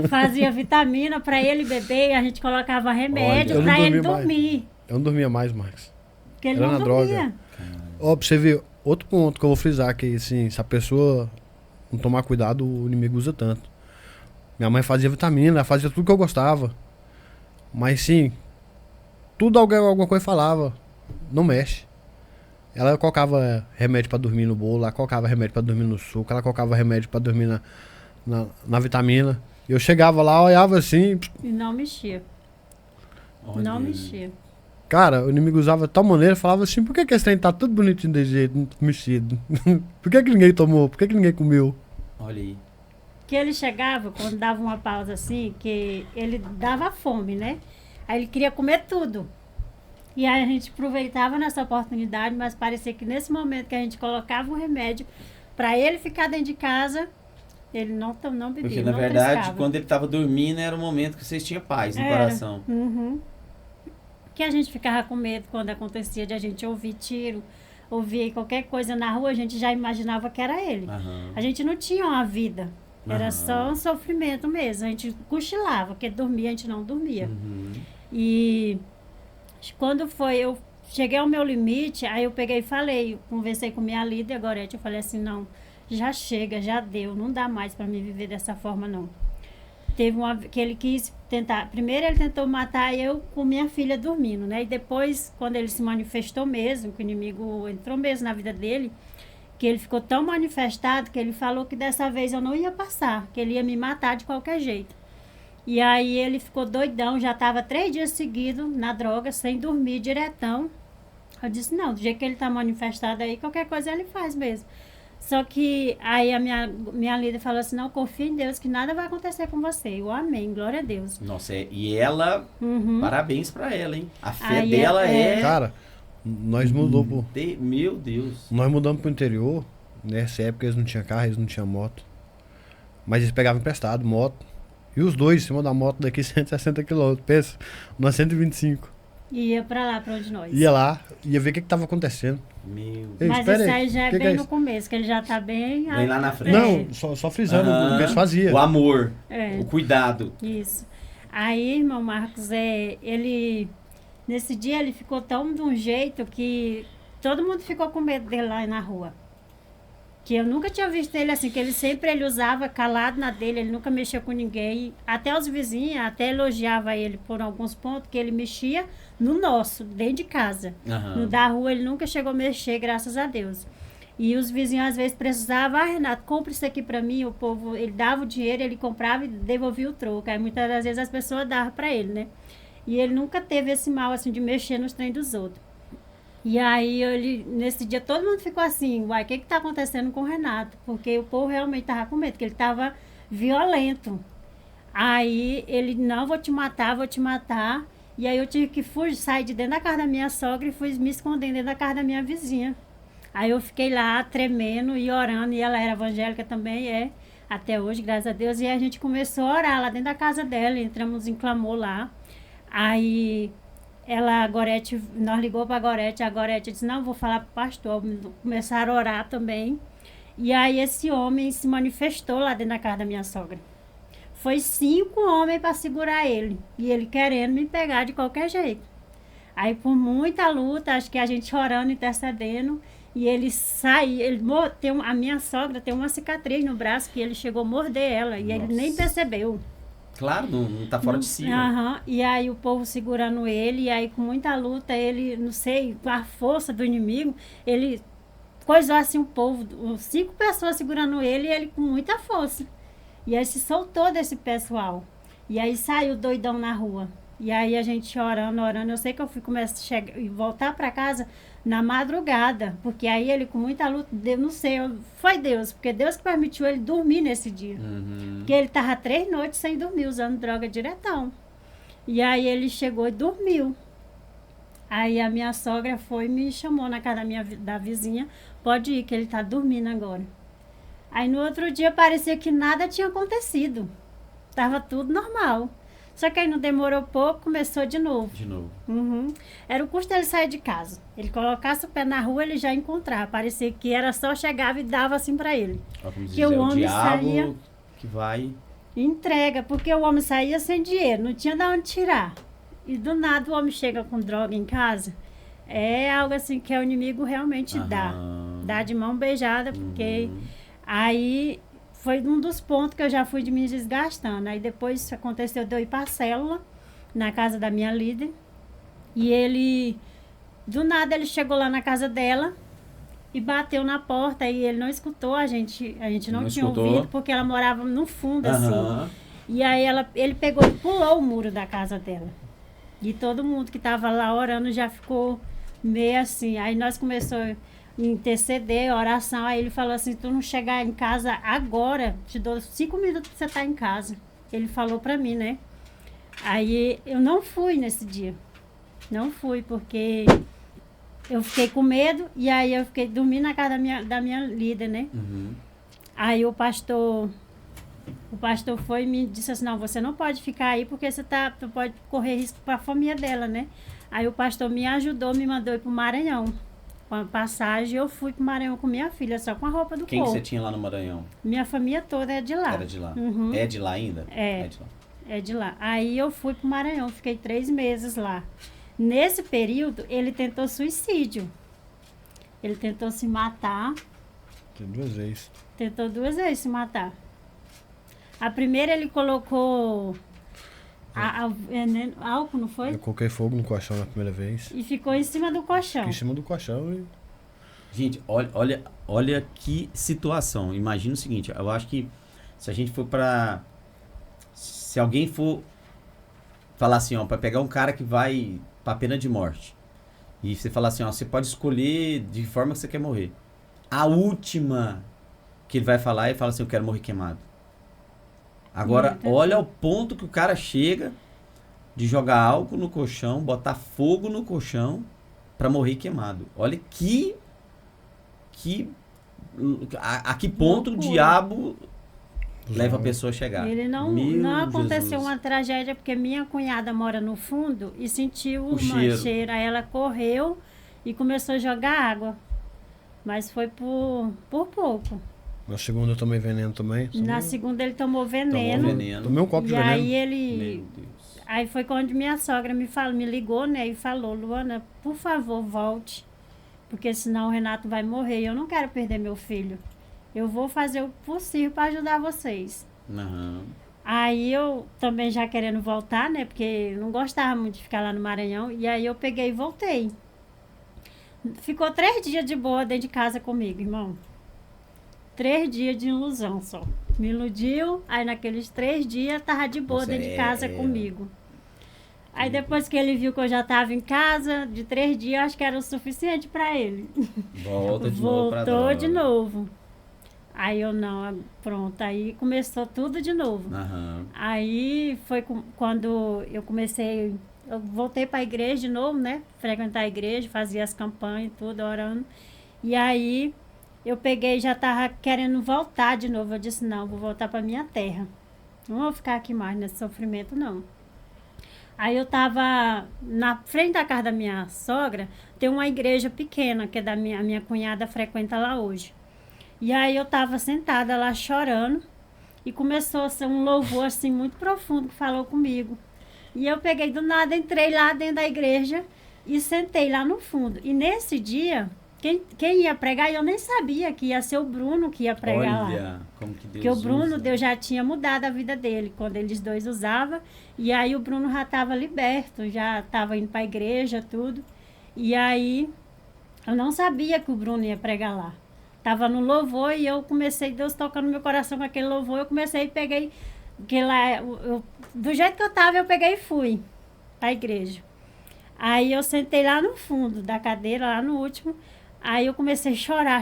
fazia vitamina para ele beber e a gente colocava remédio para ele dormir. Eu não dormia mais, Marcos. Porque ele Era não na dormia. droga. Ó, pra você ver, outro ponto que eu vou frisar, que assim, se a pessoa não tomar cuidado, o inimigo usa tanto. Minha mãe fazia vitamina, ela fazia tudo que eu gostava. Mas sim, tudo alguma coisa falava, não mexe. Ela colocava remédio pra dormir no bolo, ela colocava remédio pra dormir no suco, ela colocava remédio pra dormir na vitamina. Eu chegava lá, olhava assim, E não mexia. Olha Não aí. mexia. Cara, o inimigo usava de tal maneira, falava assim, por que esse trem tá tudo bonitinho desse jeito, mexido? Por que ninguém tomou? Por que ninguém comeu? Olha aí. Que ele chegava, quando dava uma pausa assim, que ele dava fome, né? Aí ele queria comer tudo. E aí a gente aproveitava nessa oportunidade, mas parecia que nesse momento que a gente colocava o remédio para ele ficar dentro de casa, ele não bebia, Porque, na não verdade, triscava. quando ele tava dormindo, era o momento que vocês tinham paz no Era. coração. Uhum. Que a gente ficava com medo quando acontecia de a gente ouvir tiro, ouvir qualquer coisa na rua, a gente já imaginava que era ele. Aham. A gente não tinha uma vida. Era Aham. só um sofrimento mesmo. A gente cochilava, porque dormia, a gente não dormia. Uhum. E quando foi, eu cheguei ao meu limite, aí eu peguei e falei, conversei com minha líder, a Gorete, eu falei assim, não, já chega, já deu, não dá mais para me viver dessa forma, não. Teve uma que ele quis tentar, primeiro ele tentou matar eu com minha filha dormindo, né? E depois, quando ele se manifestou mesmo, que o inimigo entrou mesmo na vida dele, que ele ficou tão manifestado que ele falou que dessa vez eu não ia passar, que ele ia me matar de qualquer jeito. E aí ele ficou doidão, já estava 3 dias seguidos na droga, sem dormir, diretão. Eu disse, não, do jeito que ele está manifestado aí, qualquer coisa ele faz mesmo. Só que aí a minha líder falou assim, não, confia em Deus que nada vai acontecer com você. Eu amém, glória a Deus. Nossa, e ela, Uhum. parabéns pra ela, hein? A fé Aí dela é- Cara, nós Meu Deus. nós mudamos pro interior, nessa época eles não tinham carro, eles não tinham moto. Mas eles pegavam emprestado, moto. E os dois em cima da moto daqui 160 km, pensa, nós 125. E ia pra lá, pra onde nós. Ia lá, ia ver o que tava acontecendo. Meu Ei, Mas espera isso aí, aí já é que bem é no isso? começo, que ele já tá bem... Bem lá na frente. Não, só frisando o que eles faziam. O amor, É. o cuidado. Isso. Aí, irmão Marcos, ele... Nesse dia ele ficou tão de um jeito que todo mundo ficou com medo dele lá na rua. Que eu nunca tinha visto ele assim, que ele usava calado na dele, ele nunca mexia com ninguém. Até os vizinhos, até elogiava ele por alguns pontos, que ele mexia no nosso, dentro de casa. Aham. No da rua ele nunca chegou a mexer, graças a Deus. E os vizinhos às vezes precisavam, Renato, compra isso aqui pra mim. O povo, ele dava o dinheiro, ele comprava e devolvia o troco. Aí muitas das vezes as pessoas davam pra ele, né? E ele nunca teve esse mal assim de mexer nos trem dos outros. E aí, nesse dia, todo mundo ficou assim, uai, o que tá acontecendo com o Renato? Porque o povo realmente tava com medo, porque ele tava violento. Aí, ele, não, vou te matar, vou te matar. E aí, eu tive que sair de dentro da casa da minha sogra e fui me esconder dentro da casa da minha vizinha. Aí, eu fiquei lá, tremendo e orando, e ela era evangélica também, até hoje, graças a Deus. E a gente começou a orar lá dentro da casa dela, entramos em clamor lá. Aí... a Gorete, nós ligou para a Gorete disse, não, vou falar para o pastor, começaram a orar também. E aí esse homem se manifestou lá dentro da casa da minha sogra. Foi 5 homens para segurar ele, e ele querendo me pegar de qualquer jeito. Aí por muita luta, acho que a gente orando, intercedendo, e ele saiu, a minha sogra tem uma cicatriz no braço, que ele chegou a morder ela, e ele nem percebeu. Claro, não tá fora de si. Né? Aham. E aí o povo segurando ele, e aí com muita luta, ele, não sei, com a força do inimigo, ele coisou assim o povo, 5 pessoas segurando ele, e ele com muita força. E aí se soltou desse pessoal. E aí saiu doidão na rua. E aí a gente orando, eu sei que eu fui começar a chegar e voltar para casa na madrugada, porque aí ele com muita luta, não sei, foi Deus, porque Deus que permitiu ele dormir nesse dia. Uhum. Porque ele tava 3 noites sem dormir, usando droga diretão. E aí ele chegou e dormiu. Aí a minha sogra foi e me chamou na casa da vizinha, pode ir que ele tá dormindo agora. Aí no outro dia parecia que nada tinha acontecido. Tava tudo normal. Só que aí não demorou pouco, começou de novo. De novo. Uhum. Era o custo dele sair de casa. Ele colocasse o pé na rua, ele já encontrava. Parecia que era só chegava e dava assim para ele. Ó, como Que dizer, o homem diabo saía- que vai... Entrega, porque o homem saía sem dinheiro, não tinha de onde tirar. E do nada o homem chega com droga em casa. É algo assim que o inimigo realmente dá. Aham. Dá de mão beijada, porque Uhum. aí foi um dos pontos que eu já fui de me desgastando. Aí depois aconteceu de eu ir para a célula, na casa da minha líder. E ele, do nada, ele chegou lá na casa dela e bateu na porta e ele não escutou a gente não Não tinha escutou? ouvido, porque ela morava no fundo, assim. Aham. E aí ele pegou e pulou o muro da casa dela. E todo mundo que estava lá orando já ficou meio assim. Aí nós começamos a interceder, oração. Aí ele falou assim, tu não chegar em casa agora, te dou 5 minutos pra você estar em casa. Ele falou pra mim, né? Aí eu não fui nesse dia. Não fui, porque eu fiquei com medo e aí eu fiquei dormindo na casa da minha líder, né? Uhum. Aí o pastor foi e me disse assim, não, você não pode ficar aí porque tu pode correr risco para a família dela, né? Aí o pastor me ajudou, me mandou ir para o Maranhão. Com a passagem, eu fui para o Maranhão com minha filha, só com a roupa do Quem que corpo. você tinha lá no Maranhão? Minha família toda é de lá. Era de lá. Uhum. É de lá ainda? É. De lá. É de lá. Aí eu fui para o Maranhão, fiquei 3 meses lá. Nesse período, ele tentou suicídio. Ele tentou se matar. Tem 2 vezes. Tentou 2 vezes se matar. A primeira ele colocou álcool, não foi? Eu coloquei fogo no colchão na primeira vez. E ficou em cima do colchão. Fiquei em cima do colchão e... Gente, olha que situação. Imagina o seguinte, eu acho que se a gente for pra... Se alguém for falar assim, ó, pra pegar um cara que vai pra pena de morte, e você falar assim, ó, você pode escolher de que forma que você quer morrer. A última que ele vai falar, ele fala assim, eu quero morrer queimado. Agora, olha o ponto que o cara chega de jogar álcool no colchão, botar fogo no colchão pra morrer queimado. Olha a que ponto o diabo leva a pessoa a chegar. Ele não aconteceu uma tragédia porque minha cunhada mora no fundo e sentiu o cheiro. Aí ela correu e começou a jogar água. Mas foi por pouco. Na segunda eu tomei veneno também. Na segunda ele tomou veneno. Tomei um copo de veneno. Aí ele... Aí foi quando minha sogra me ligou, né? E falou, Luana, por favor, volte. Porque senão o Renato vai morrer. Eu não quero perder meu filho. Eu vou fazer o possível para ajudar vocês. Uhum. Aí eu também já querendo voltar, né? Porque eu não gostava muito de ficar lá no Maranhão. E aí eu peguei e voltei. Ficou 3 dias de boa dentro de casa comigo, irmão. 3 dias de ilusão só. Me iludiu, aí naqueles 3 dias tava de boa dentro de casa comigo. Aí depois que ele viu que eu já tava em casa, de 3 dias, acho que era o suficiente para ele. Voltou de novo. Aí eu não, pronto, aí começou tudo de novo. Uhum. Aí foi quando eu voltei para a igreja de novo, né? Frequentar a igreja, fazia as campanhas, tudo, orando. E aí eu peguei e já tava querendo voltar de novo. Eu disse, não, vou voltar para minha terra. Não vou ficar aqui mais nesse sofrimento, não. Aí eu tava na frente da casa da minha sogra, tem uma igreja pequena, que é a minha cunhada frequenta lá hoje. E aí eu tava sentada lá chorando e começou a ser um louvor assim muito profundo que falou comigo. E eu peguei do nada, entrei lá dentro da igreja e sentei lá no fundo. E nesse dia, quem ia pregar, eu nem sabia que ia ser o Bruno que ia pregar lá. Olha, como que Deus Porque o Bruno, usa. Deus já tinha mudado a vida dele, quando eles dois usavam. E aí o Bruno já estava liberto, já estava indo para a igreja, tudo. E aí eu não sabia que o Bruno ia pregar lá. Estava no louvor e eu comecei, Deus tocando no meu coração com aquele louvor, eu comecei e peguei, que lá, do jeito que eu estava, eu peguei e fui para a igreja. Aí eu sentei lá no fundo da cadeira, lá no último. Aí eu comecei a chorar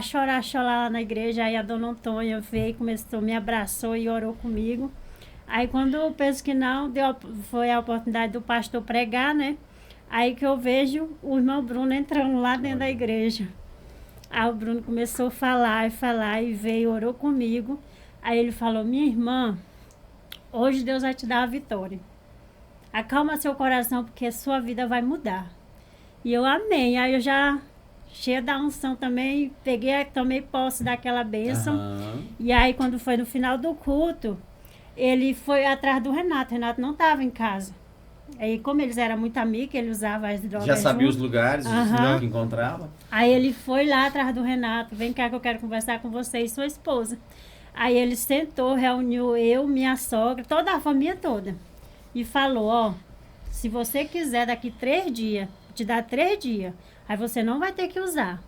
lá na igreja. Aí a dona Antônia veio, me abraçou e orou comigo. Aí quando eu penso que não, foi a oportunidade do pastor pregar, né? Aí que eu vejo o irmão Bruno entrando lá dentro da igreja. Aí o Bruno começou a falar e veio, orou comigo. Aí ele falou, minha irmã, hoje Deus vai te dar a vitória. Acalma seu coração, porque sua vida vai mudar. E eu amei. Aí eu já, cheia da unção também, tomei posse daquela bênção. Uhum. E aí quando foi no final do culto, ele foi atrás do Renato. O Renato não estava em casa. Aí como eles eram muito amigos, ele usava as drogas Já sabia junto. os lugares Uhum. que encontrava? Aí ele foi lá atrás do Renato. Vem cá que eu quero conversar com você e sua esposa. Aí ele sentou, reuniu eu, minha sogra, toda a família toda. E falou, ó, se você quiser daqui 3 dias, te dar 3 dias, aí você não vai ter que usar.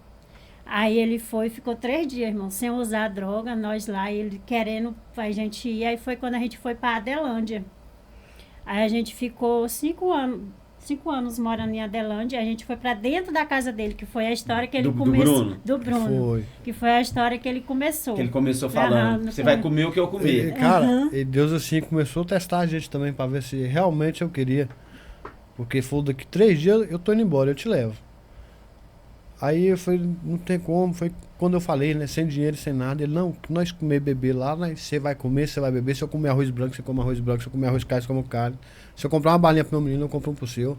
Aí ele ficou 3 dias, irmão, sem usar droga, nós lá, ele querendo a gente ir. Aí foi quando a gente foi para Adelândia. Aí a gente ficou 5 anos, 5 anos morando em Adelândia. A gente foi para dentro da casa dele, que foi a história que ele Do começou. Bruno? Do Bruno. Foi. Que foi a história que ele começou. Que ele começou falando, Aham, você vai comer o que eu E, comer. cara, e Deus assim começou a testar a gente também pra ver se realmente eu queria. Porque falou, daqui 3 dias eu tô indo embora, eu te levo. Aí eu falei, não tem como. Foi quando eu falei, né? Sem dinheiro, sem nada. Ele, não, que nós comer e beber lá, você vai comer, você vai beber. Se eu comer arroz branco, você come arroz branco. Se eu comer arroz carne, você come carne. Se eu comprar uma balinha pro meu menino, eu compro um pro seu.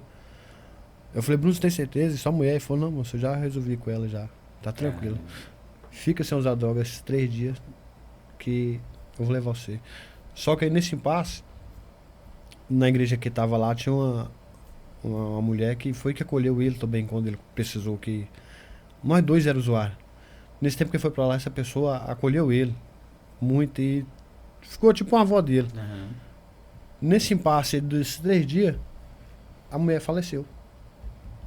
Eu falei, Bruno, você tem certeza? E sua mulher? Ele falou, não, moço, eu já resolvi com ela já. Tá tranquilo. Fica sem usar droga esses 3 dias que eu vou levar você. Só que aí nesse impasse, na igreja que tava lá, tinha uma mulher que foi que acolheu ele também quando ele precisou que... Nós 2 eram usuários. Nesse tempo que ele foi pra lá, essa pessoa acolheu ele muito e ficou tipo uma avó dele. Aham. Nesse impasse desses 3 dias, a mulher faleceu.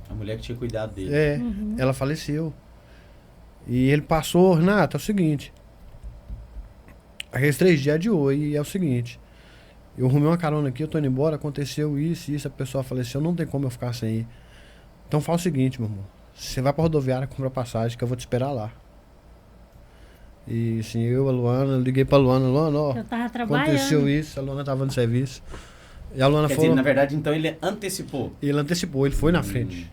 A mulher que tinha cuidado dele. É, ela faleceu. E ele passou, Renato, é o seguinte. Aqueles 3 dias adiou e é o seguinte. Eu arrumei uma carona aqui, eu tô indo embora, aconteceu isso e isso, a pessoa faleceu, não tem como eu ficar sem ir. Então fala o seguinte, meu amor. Você vai pra rodoviária, compra passagem, que eu vou te esperar lá. E assim, eu, a Luana, liguei pra Luana, ó, Eu tava trabalhando. aconteceu isso, a Luana tava no serviço. E a Luana Quer falou, dizer, na verdade, então ele antecipou. ele antecipou, ele foi na frente.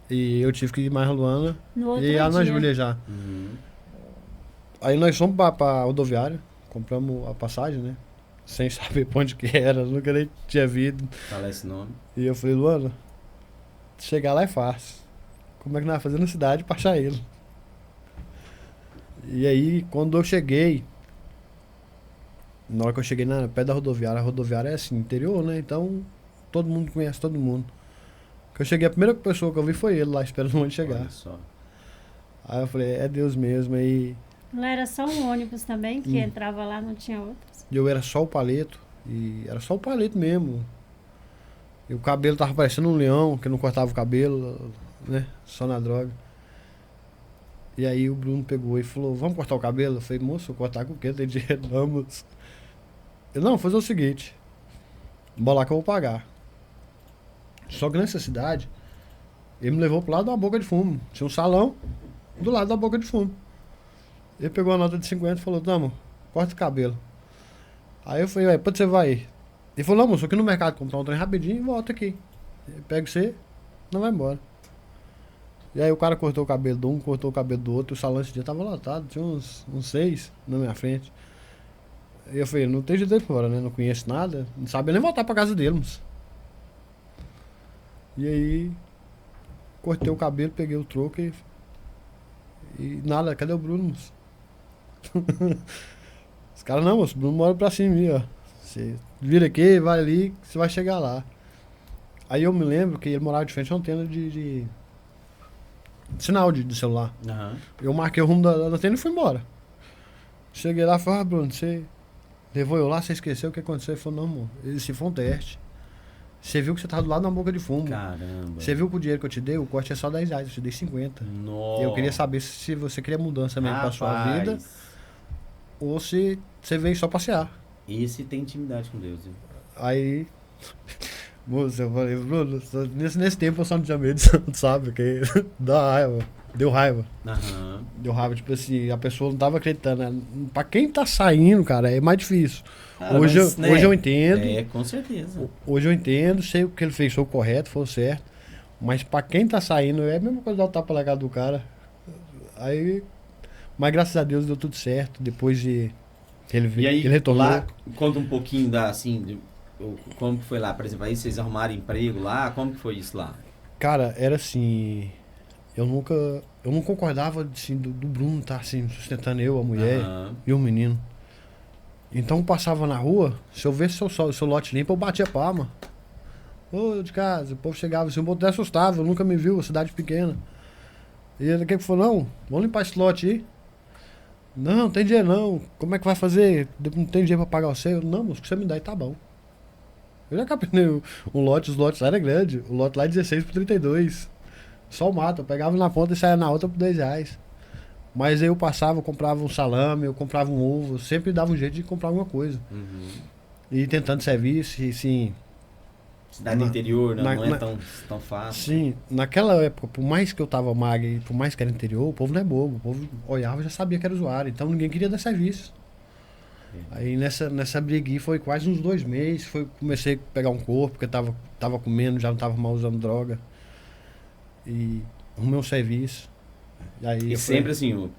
E eu tive que ir mais a Luana No outro e a Ana dia. Júlia já. Aí nós fomos pra rodoviária, compramos a passagem, né? Sem saber pra onde que era, nunca nem tinha vindo. Fala esse nome. E eu falei, Luana, chegar lá é fácil. Como é que nós vamos fazer na cidade pra achar ele? E aí, quando eu cheguei, na hora que eu cheguei na pé da rodoviária, a rodoviária é assim, interior, né? Então, todo mundo conhece todo mundo. Que eu cheguei, a primeira pessoa que eu vi foi ele lá, esperando onde chegar. Olha só. Aí eu falei, é Deus mesmo. Aí Lá era só um ônibus também, que entrava lá, não tinha outros. eu era só o palito, e era só o palito mesmo. E o cabelo tava parecendo um leão, que não cortava o cabelo, né? Só na droga. E aí o Bruno pegou e falou, vamos cortar o cabelo? Eu falei, moço, eu cortar com o quê? Tem dinheiro não, moço. Ele, não, vou fazer o seguinte, bora lá que eu vou pagar. Só que nessa cidade, ele me levou pro lado da boca de fumo. Tinha um salão do lado da boca de fumo. Ele pegou a nota de 50 e falou, não, corta o cabelo. Aí eu falei, ué, pra onde você vai? Ele falou, não, moço, aqui no mercado comprar um trem rapidinho e volta aqui. Pega você, não vai embora. E aí o cara cortou o cabelo de um, cortou o cabelo do outro, o salão esse dia tava lotado, tinha uns 6 na minha frente. E eu falei, não tem jeito de ir embora, né? Não conheço nada, não sabia nem voltar pra casa dele, moço. E aí, cortei o cabelo, peguei o troco e nada, cadê o Bruno, moço? Os caras, não, moço, o Bruno mora pra cima aí, ó. Você vira aqui, vai ali, você vai chegar lá. Aí eu me lembro que ele morava de frente a uma antena de sinal de celular. Aham. Eu marquei o rumo da antena e fui embora. Cheguei lá e falei, Bruno, você levou eu lá, você esqueceu o que aconteceu? Ele falou, não, amor, esse foi um teste. Você viu que você tava do lado da boca de fumo. Caramba. Você viu que o dinheiro que eu te dei, o corte é só 10 reais, eu te dei 50. Nossa. E eu queria saber se você queria mudança mesmo pra sua Rapaz, vida ou se você veio só passear. Esse tem intimidade com Deus, hein? Aí, moça, eu falei, Bruno, nesse tempo eu só não tinha medo de santo, sabe? Porque dá raiva, deu raiva. Aham. Deu raiva, tipo assim, a pessoa não tava acreditando. Né? Pra quem tá saindo, cara, é mais difícil. Cara, Hoje, mas, né, hoje eu entendo. É, com certeza. Hoje eu entendo, sei o que ele fez foi o correto, foi o certo. Mas pra quem tá saindo, é a mesma coisa dar o tapa na cara do cara. Aí. Mas graças a Deus deu tudo certo. Depois de. E aí, ele retornou. lá, conta um pouquinho da, assim, como que foi lá, por exemplo, aí vocês arrumaram emprego lá, como que foi isso lá? Cara, era assim. Eu não concordava assim, do Bruno estar assim, sustentando eu, a mulher Aham. e o menino. Então eu passava na rua, se eu visse seu lote limpo, eu batia palma. Ô, de casa, o povo chegava assim, o povo até assustava, nunca me viu, cidade pequena. E ele que falou, não, vamos limpar esse lote aí. Não tem dinheiro não, como é que vai fazer? Não tem dinheiro pra pagar o seu? Não, moço, o que você me dá aí tá bom. Eu já capinei um lote, os lotes lá era grande, o lote lá é 16 por 32. Só o mato, eu pegava na ponta e saía na outra por 10 reais. Mas aí eu passava, eu comprava um salame, eu comprava um ovo, eu sempre dava um jeito de comprar alguma coisa. Uhum. E tentando serviço, e assim. Cidade Na- do interior, né? na- Não é na- tão fácil. Sim, naquela época, por mais que eu tava magro e por mais que era interior, o povo não é bobo. O povo olhava e já sabia que era usuário. Então ninguém queria dar serviço. Aí nessa briga aí foi quase uns 2 meses. Comecei a pegar um corpo, porque tava comendo, já não tava mais usando droga. E arrumei um serviço. E aí E eu sempre assim,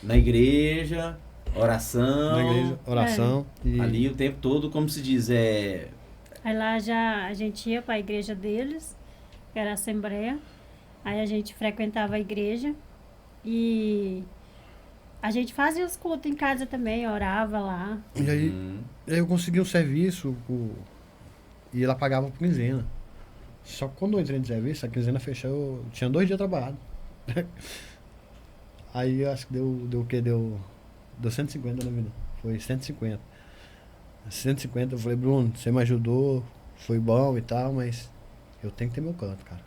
na igreja, oração. na igreja, oração. E Ali o tempo todo, como se diz, Aí lá já a gente ia para a igreja deles, que era a Assembleia. Aí a gente frequentava a igreja e a gente fazia os cultos em casa também, orava lá. e aí eu consegui um serviço e ela pagava por quinzena. Só que quando eu entrei no serviço, a quinzena fechou, eu tinha 2 dias trabalhado. Aí eu acho que deu o quê? Deu 150 na vida. Foi 150. 150, eu falei, Bruno, você me ajudou, foi bom e tal, mas eu tenho que ter meu canto, cara.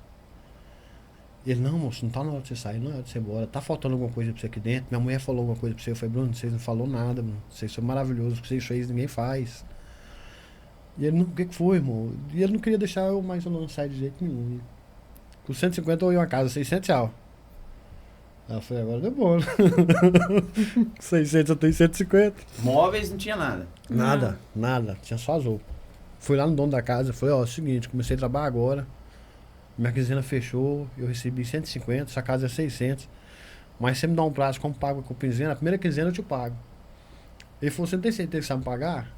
Ele, não, moço, não tá na hora de você sair, não é hora de você ir embora. Tá faltando alguma coisa pra você aqui dentro? Minha mulher falou alguma coisa pra você. Eu falei, Bruno, vocês não falou nada, Bruno. Vocês são maravilhosos, o que vocês fez, ninguém faz. E ele, não, o que foi, irmão? E ele não queria deixar eu mais ou não sair de jeito nenhum. E com 150 eu ia uma casa, 600 reais. Aí eu falei, agora deu bom, né? Com 600 eu tenho 150. móveis, não tinha nada. Nada. Tinha só as roupas. Fui lá no dono da casa, falei, ó, é o seguinte, comecei a trabalhar agora. Minha quinzena fechou, eu recebi 150, essa casa é 600. Mas você me dá um prazo, como pago com quinzena, a primeira quinzena eu te pago. Ele falou, você não tem certeza que você vai me pagar?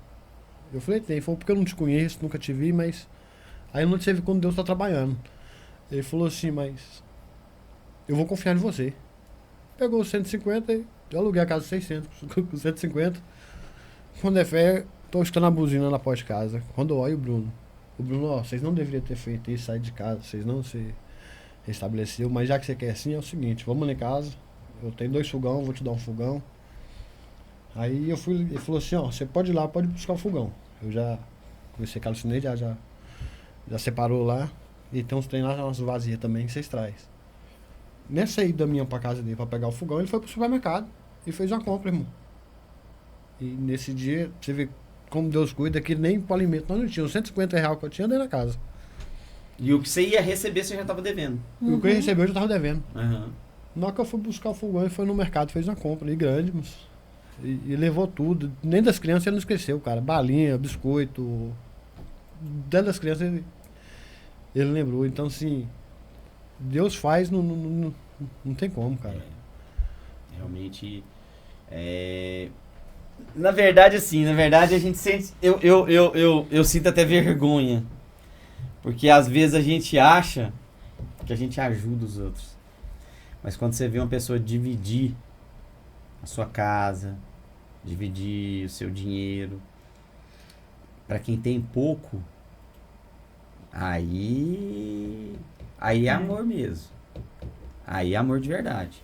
Eu falei, tem. Ele falou, porque eu não te conheço, nunca te vi, mas... Aí eu não te vi quando Deus tá trabalhando. Ele falou assim, mas... Eu vou confiar em você. Pegou os 150 e eu aluguei a casa 600, com 150. Quando é fé, tô escutando a buzina na porta de casa. Quando eu olho o Bruno, ó, vocês não deveriam ter feito isso, sair de casa, vocês não se restabeleceu, mas já que você quer assim, é o seguinte, vamos lá em casa, eu tenho 2 fogão, vou te dar um fogão. Aí ele falou assim, ó, você pode ir lá, pode buscar o fogão. Eu já conversei com a Lucinei, já separou lá, e tem uns trem lá, umas vazias também que vocês trazem. Nessa ida minha pra casa dele pra pegar o fogão, ele foi pro supermercado e fez uma compra, irmão. E nesse dia, você vê como Deus cuida, que nem pro alimento nós não tínhamos. 150 reais que eu tinha dentro da casa. E o que você ia receber, você já estava devendo. E o que eu recebi, eu já tava devendo. Aham. Na hora que eu fui buscar o fogão, ele foi no mercado, fez uma compra ali grande, mas, e levou tudo. Nem das crianças ele não esqueceu, cara. Balinha, biscoito. Dentro das crianças ele lembrou. Então, assim, Deus faz, não tem como, cara. Realmente, na verdade, a gente sente... Eu sinto até vergonha. Porque às vezes a gente acha que a gente ajuda os outros. Mas quando você vê uma pessoa dividir a sua casa, dividir o seu dinheiro, para quem tem pouco, aí é amor mesmo. Aí é amor de verdade.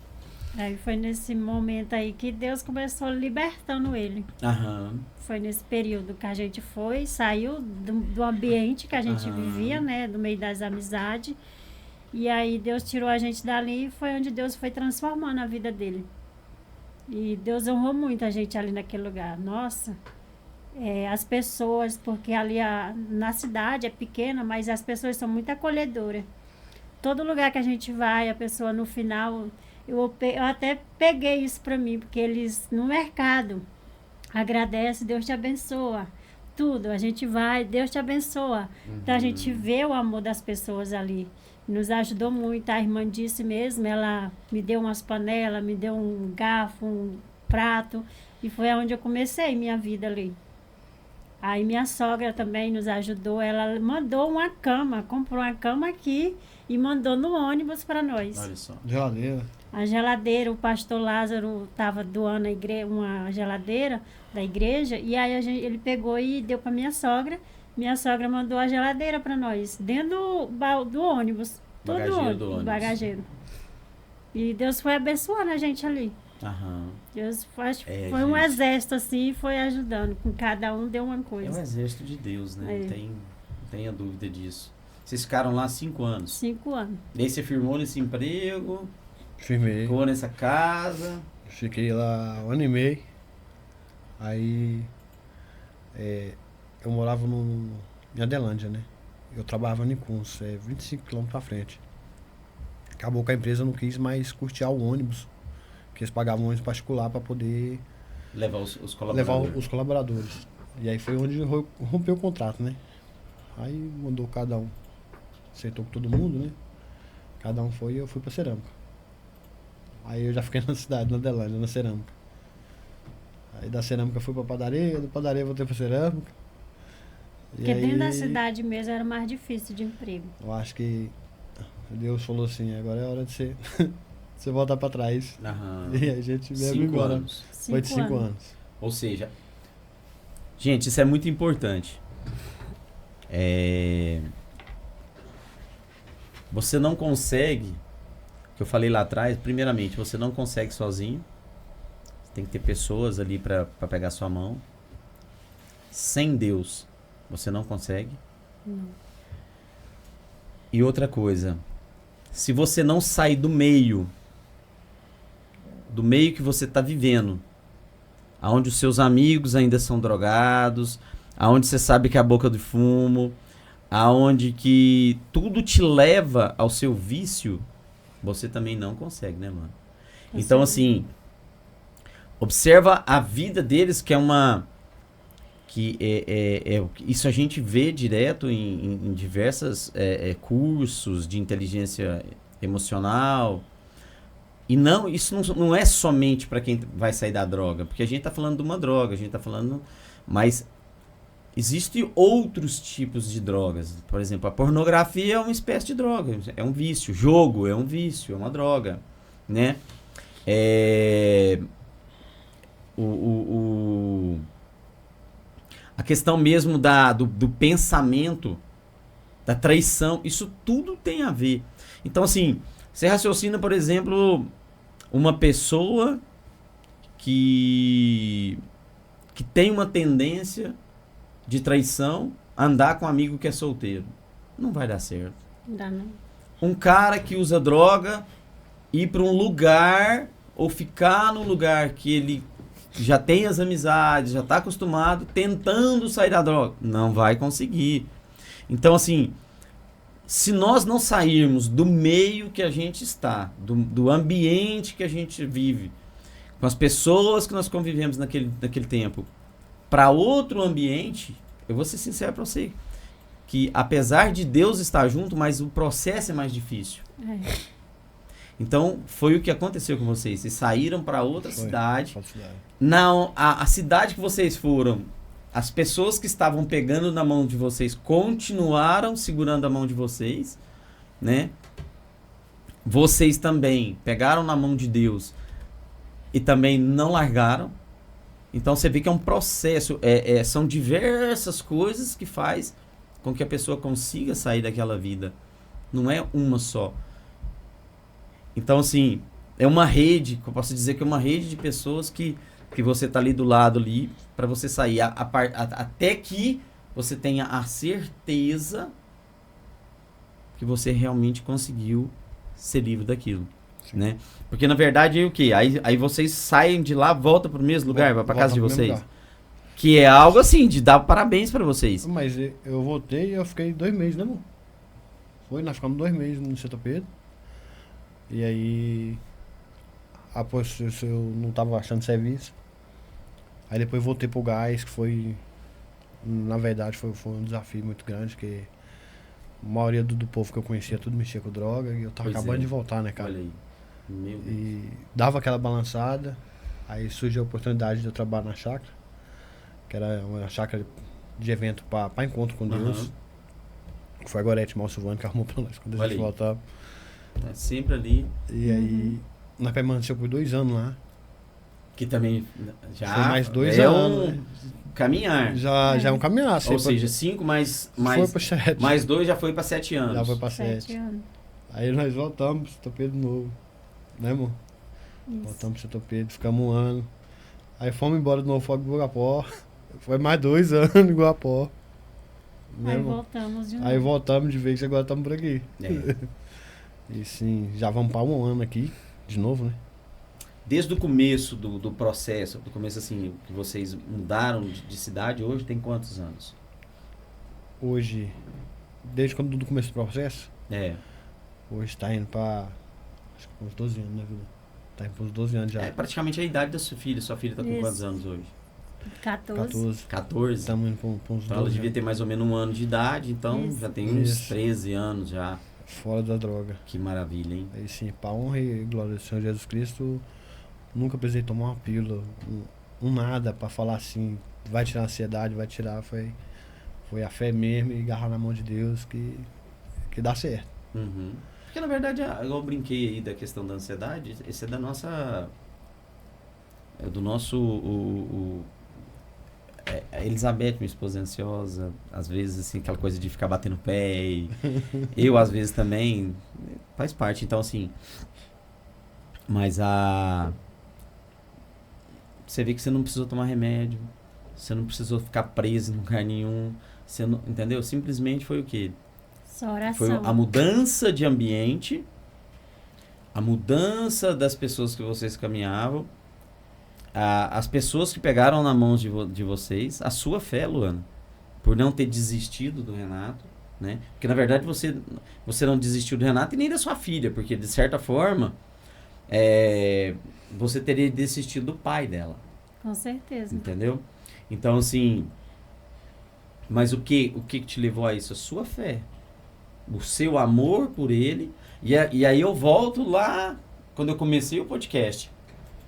Aí foi nesse momento aí que Deus começou libertando ele. Aham. Foi nesse período que a gente saiu do ambiente que a gente vivia, né? Do meio das amizades. E aí Deus tirou a gente dali e foi onde Deus foi transformando a vida dele. E Deus honrou muito a gente ali naquele lugar. Nossa, as pessoas, porque ali na cidade é pequena, mas as pessoas são muito acolhedoras. Todo lugar que a gente vai, a pessoa no final... Eu até peguei isso para mim, porque eles no mercado agradecem, Deus te abençoa. Tudo, a gente vai, Deus te abençoa. Então a gente vê o amor das pessoas ali. Nos ajudou muito. A irmã disse mesmo, ela me deu umas panelas, me deu um garfo, um prato. E foi onde eu comecei minha vida ali. Aí minha sogra também nos ajudou. Ela mandou uma cama, comprou uma cama aqui e mandou no ônibus para nós. Olha só. Geladeira. A geladeira, o pastor Lázaro estava doando uma geladeira da igreja, e aí ele pegou e deu para minha sogra. Minha sogra mandou a geladeira para nós, dentro do ônibus. Bagageiro do ônibus. Bagageiro. E Deus foi abençoando a gente ali. Aham. Deus foi gente. Um exército assim, e foi ajudando. Com cada um deu uma É coisa. o exército de Deus, né? É. Não tenha dúvida disso. Vocês ficaram lá 5 anos. 5 anos. E aí você firmou nesse emprego, Firmei. ficou nessa casa. Fiquei lá 1 ano e meio. Aí eu morava em Adelândia, né? Eu trabalhava em Cuns, 25 km pra frente. Acabou que a empresa não quis mais custear o ônibus, que eles pagavam um ônibus particular para poder Levar os levar colaboradores. os colaboradores. E aí foi onde rompeu o contrato, né? Aí mandou cada um, acertou com todo mundo, né? Cada um foi e eu fui pra cerâmica. Aí eu já fiquei na cidade, na Adelândia, na cerâmica. Aí da cerâmica fui pra padaria, da padaria voltei pra cerâmica. E Porque dentro da aí, cidade mesmo era mais difícil de emprego. eu acho que Deus falou assim, agora é hora de você, você voltar pra trás. Aham. E a gente veio 5 embora. anos. Foi de 5 anos. Ou seja, gente, isso é muito importante. Você não consegue, que eu falei lá atrás, primeiramente, você não consegue sozinho. Você tem que ter pessoas ali para pegar sua mão. Sem Deus, você não consegue. Não. E outra coisa, se você não sair do meio que você está vivendo, aonde os seus amigos ainda são drogados, aonde você sabe que é a boca do fumo, aonde que tudo te leva ao seu vício, você também não consegue, né, mano? Então, assim, observa a vida deles, que é uma... que isso a gente vê direto em diversos cursos de inteligência emocional. E não, isso não é somente para quem vai sair da droga, porque a gente tá falando de uma droga, a gente tá falando... Mas existem outros tipos de drogas. Por exemplo, a pornografia é uma espécie de droga, é um vício. Jogo é um vício, é uma droga, né? A questão mesmo do pensamento, da traição, isso tudo tem a ver. Então, assim, você raciocina, por exemplo, uma pessoa que tem uma tendência de traição, andar com um amigo que é solteiro. Não vai dar certo. Não dá, não. Um cara que usa droga, ir para um lugar, ou ficar num lugar que ele já tem as amizades, já está acostumado, tentando sair da droga. Não vai conseguir. Então, assim, se nós não sairmos do meio que a gente está, do ambiente que a gente vive, com as pessoas que nós convivemos naquele tempo, para outro ambiente, eu vou ser sincero para você, que apesar de Deus estar junto, mas o processo é mais difícil. Então, foi o que aconteceu com vocês. Vocês saíram para outra cidade. Não, a cidade que vocês foram, as pessoas que estavam pegando na mão de vocês continuaram segurando a mão de vocês, né? Vocês também pegaram na mão de Deus e também não largaram. Então você vê que é um processo, são diversas coisas que faz com que a pessoa consiga sair daquela vida. Não é uma só. Então, assim, é uma rede, eu posso dizer que é uma rede de pessoas que você tá ali do lado ali para você sair. Até que você tenha a certeza que você realmente conseguiu ser livre daquilo. Né? Porque na verdade é o quê? Aí vocês saem de lá, voltam pro mesmo lugar, vai pra casa de vocês. Que é algo assim, de dar parabéns pra vocês. Mas eu voltei e eu fiquei 2 meses, né, amor? Nós ficamos 2 meses no Setor Pedro. E aí, após eu não tava achando serviço. Aí depois voltei pro gás, que foi, na verdade, foi um desafio muito grande, porque a maioria do povo que eu conhecia tudo mexia com droga, e eu tava acabando de voltar, né, cara? Olha aí. Meu Deus. E dava aquela balançada, aí surgiu a oportunidade de eu trabalhar na chácara, que era uma chácara de evento para encontro com Deus. Foi a Gorete Malsilvano que arrumou pra nós quando a gente voltava. Tá sempre ali. E aí, nós permanecemos por 2 anos lá. Que também já foi mais 2 anos. Um caminhar. Já é um caminhar. Ou seja, 5 mais 2 já foi para 7 anos. Já foi para 7 anos. Aí nós voltamos pro Setor Pedro de novo. Né, amor? Isso. Voltamos pro Setor Pedro, ficamos 1 ano. Aí fomos embora do novo Fogo do Guapó. Foi mais 2 anos em Guapó. Aí voltamos de novo. Aí voltamos de vez e agora estamos por aqui. E sim, já vamos para 1 ano aqui, de novo, né? Desde o começo do processo, do começo assim, que vocês mudaram de cidade, hoje tem quantos anos? Hoje desde quando tudo começou o processo, É. hoje tá indo pra, acho que uns 12 anos na vida. Tá indo pros 12 anos já. É praticamente a idade da sua filha. Sua filha tá com Isso. quantos anos hoje? 14. 14? Estamos indo pra uns Então ela 12 devia anos. ter mais ou menos 1 ano de idade, então Isso. já tem uns Isso. 13 anos já. Fora da droga. Que maravilha, hein? Aí sim, pra honra e glória do Senhor Jesus Cristo, nunca precisei tomar uma pílula, um nada pra falar assim, vai tirar a ansiedade, vai tirar, foi a fé mesmo e agarrar na mão de Deus que dá certo. Uhum. Porque na verdade, eu brinquei aí da questão da ansiedade, esse é da nossa... É do nosso... A Elizabeth, minha esposa, é ansiosa, às vezes assim, aquela coisa de ficar batendo pé, e eu às vezes também, faz parte, então assim, mas você vê que você não precisou tomar remédio, você não precisou ficar preso em lugar nenhum, você não, entendeu? Simplesmente foi o quê? Só oração. Foi a mudança de ambiente, a mudança das pessoas que vocês caminhavam, as pessoas que pegaram na mão de vocês, a sua fé, Luana, por não ter desistido do Renato, né? Porque na verdade você não desistiu do Renato e nem da sua filha, porque de certa forma você teria desistido do pai dela, Com certeza. entendeu? Então assim, mas o que te levou a isso? A sua fé, o seu amor por ele, e aí eu volto lá quando eu comecei o podcast.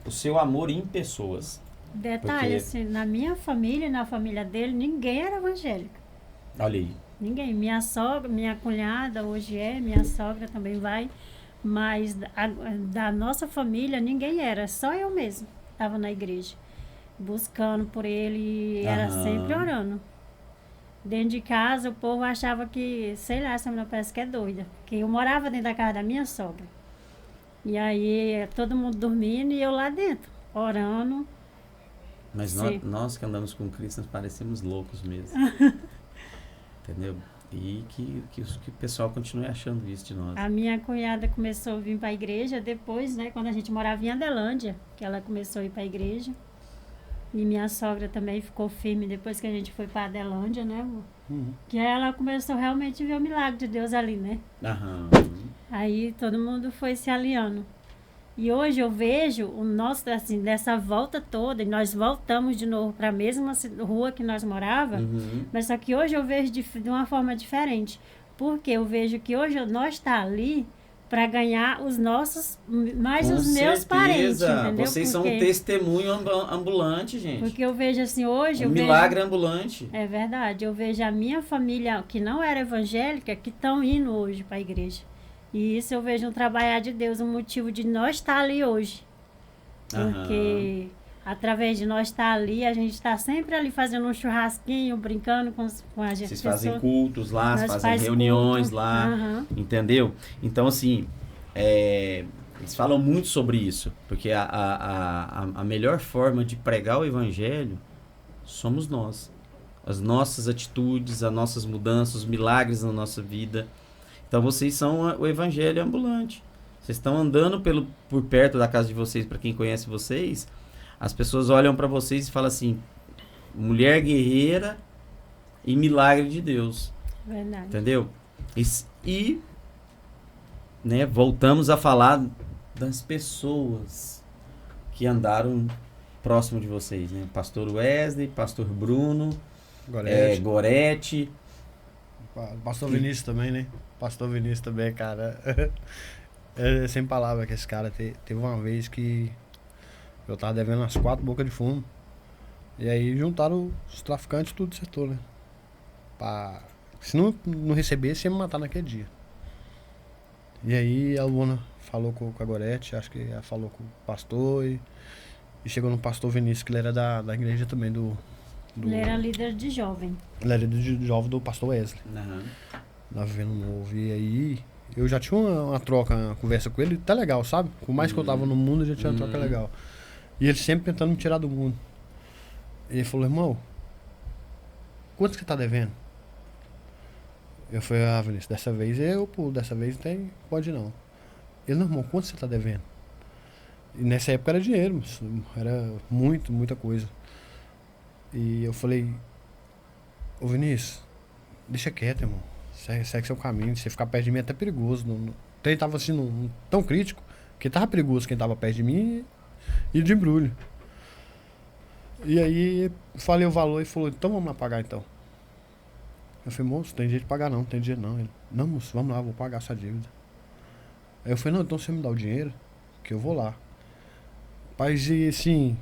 O seu amor em pessoas. Detalhe, Porque- assim, na minha família e na família dele, ninguém era evangélico. Olha aí. Ninguém. Minha sogra, minha cunhada hoje minha sogra também vai. Mas da nossa família, ninguém era. Só eu mesmo estava na igreja. Buscando por ele e era Aham. sempre orando. Dentro de casa, o povo achava que, sei lá, essa mulher parece que é doida. Porque eu morava dentro da casa da minha sogra. E aí, todo mundo dormindo e eu lá dentro, orando. Mas Sim. nós que andamos com Cristo, nós parecemos loucos mesmo. Entendeu? E que o pessoal continue achando isso de nós. A minha cunhada começou a vir para a igreja depois, né? Quando a gente morava em Adelândia, que ela começou a ir para a igreja. E minha sogra também ficou firme depois que a gente foi para Adelândia, né, amor? Que ela começou realmente a ver o milagre de Deus ali, né? Aham. Aí todo mundo foi se alinhando. E hoje eu vejo o nosso, assim, dessa volta toda, e nós voltamos de novo para a mesma rua que nós morávamos, Uhum. mas só que hoje eu vejo de uma forma diferente. Porque eu vejo que hoje nós está ali para ganhar os nossos, mais Com os meus certeza. parentes, entendeu? Vocês são um Porque- testemunho ambulante, gente. Porque eu vejo assim, hoje eu Um vejo... milagre ambulante. É verdade, eu vejo a minha família que não era evangélica, que estão indo hoje para a igreja. E isso eu vejo um trabalhar de Deus, um motivo de nós estar ali hoje. Porque através de nós estar ali, a gente está sempre ali fazendo um churrasquinho, brincando com a gente. Vocês fazem cultos lá, Nós fazem faz reuniões culto. lá. Aham. Entendeu? Então, assim, eles falam muito sobre isso, porque a melhor forma de pregar o evangelho somos nós. As nossas atitudes, as nossas mudanças, os milagres na nossa vida. Então, vocês são o evangelho ambulante. Vocês estão andando por perto da casa de vocês, para quem conhece vocês, as pessoas olham para vocês e falam assim, mulher guerreira e milagre de Deus. Verdade. Entendeu? E né, voltamos a falar das pessoas que andaram próximo de vocês, né? Pastor Wesley, Pastor Bruno, Gorete. Pastor Vinícius também, né? Pastor Vinícius também, cara. É sem palavras que esse cara teve uma vez que eu tava devendo umas 4 bocas de fumo. E aí juntaram os traficantes tudo do setor, né? Se não recebesse, ia me matar naquele dia. E aí a Luana falou com a Gorete, acho que ela falou com o pastor e chegou no pastor Vinícius, que ele era da igreja também Ele era líder de jovem. Ele era de jovem do pastor Wesley. Uhum. Lá vendo novo. E aí eu já tinha uma troca, uma conversa com ele, tá legal, sabe? Por mais que eu tava no mundo, eu já tinha uma troca legal. E ele sempre tentando me tirar do mundo. E ele falou, irmão, quanto que você tá devendo? Eu falei, Vinícius, dessa vez dessa vez não tem, pode não. Ele, não, irmão, quanto você tá devendo? E nessa época era dinheiro, mas era muita coisa. E eu falei, ô Vinícius, deixa quieto, irmão. segue seu caminho. Você ficar perto de mim é até perigoso. Então ele tava assim, tão crítico, que tava perigoso quem tava perto de mim e de embrulho. E aí falei o valor e falou, então vamos lá pagar então. Eu falei, moço, tem jeito de pagar não tem dinheiro não. Ele, não, moço, vamos lá, vou pagar essa dívida. Aí eu falei, não, então você me dá o dinheiro, que eu vou lá. Mas e assim,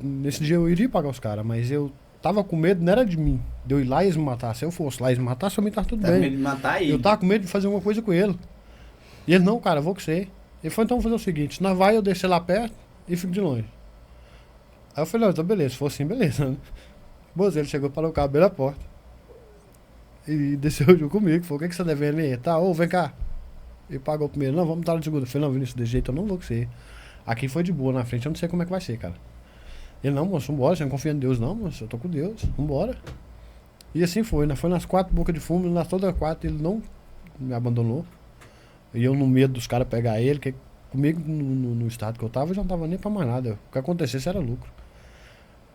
nesse dia eu iria pagar os caras, mas eu tava com medo, não era de mim, de eu ir lá e eles me matar. Se eu fosse lá e eles me matassem, também tava tudo Tá com bem. medo de matar ele. Eu tava com medo de fazer alguma coisa com ele. E ele, não, cara, eu vou com você. Ele falou, então vamos fazer o seguinte, nós vai, eu descer lá perto e fico de longe. Aí eu falei, não, então beleza, se for assim, beleza. Né? Moço, ele chegou para o carro, abriu a porta. E desceu junto comigo, falou, o que você tá devendo aí? Tá, ô, vem cá. Ele pagou primeiro, não, vamos estar no segundo. Eu falei, não, Vinícius, desse jeito eu não vou com você. Aqui foi de boa, na frente eu não sei como é que vai ser, cara. Ele, não, moço, vambora, você não confia em Deus não, moço, eu tô com Deus, vambora. E assim foi, né? Foi nas 4 bocas de fumo, nas todas as 4 ele não me abandonou. E eu no medo dos caras pegar ele, que comigo no estado que eu tava, eu já não tava nem pra mais nada. O que acontecesse era lucro.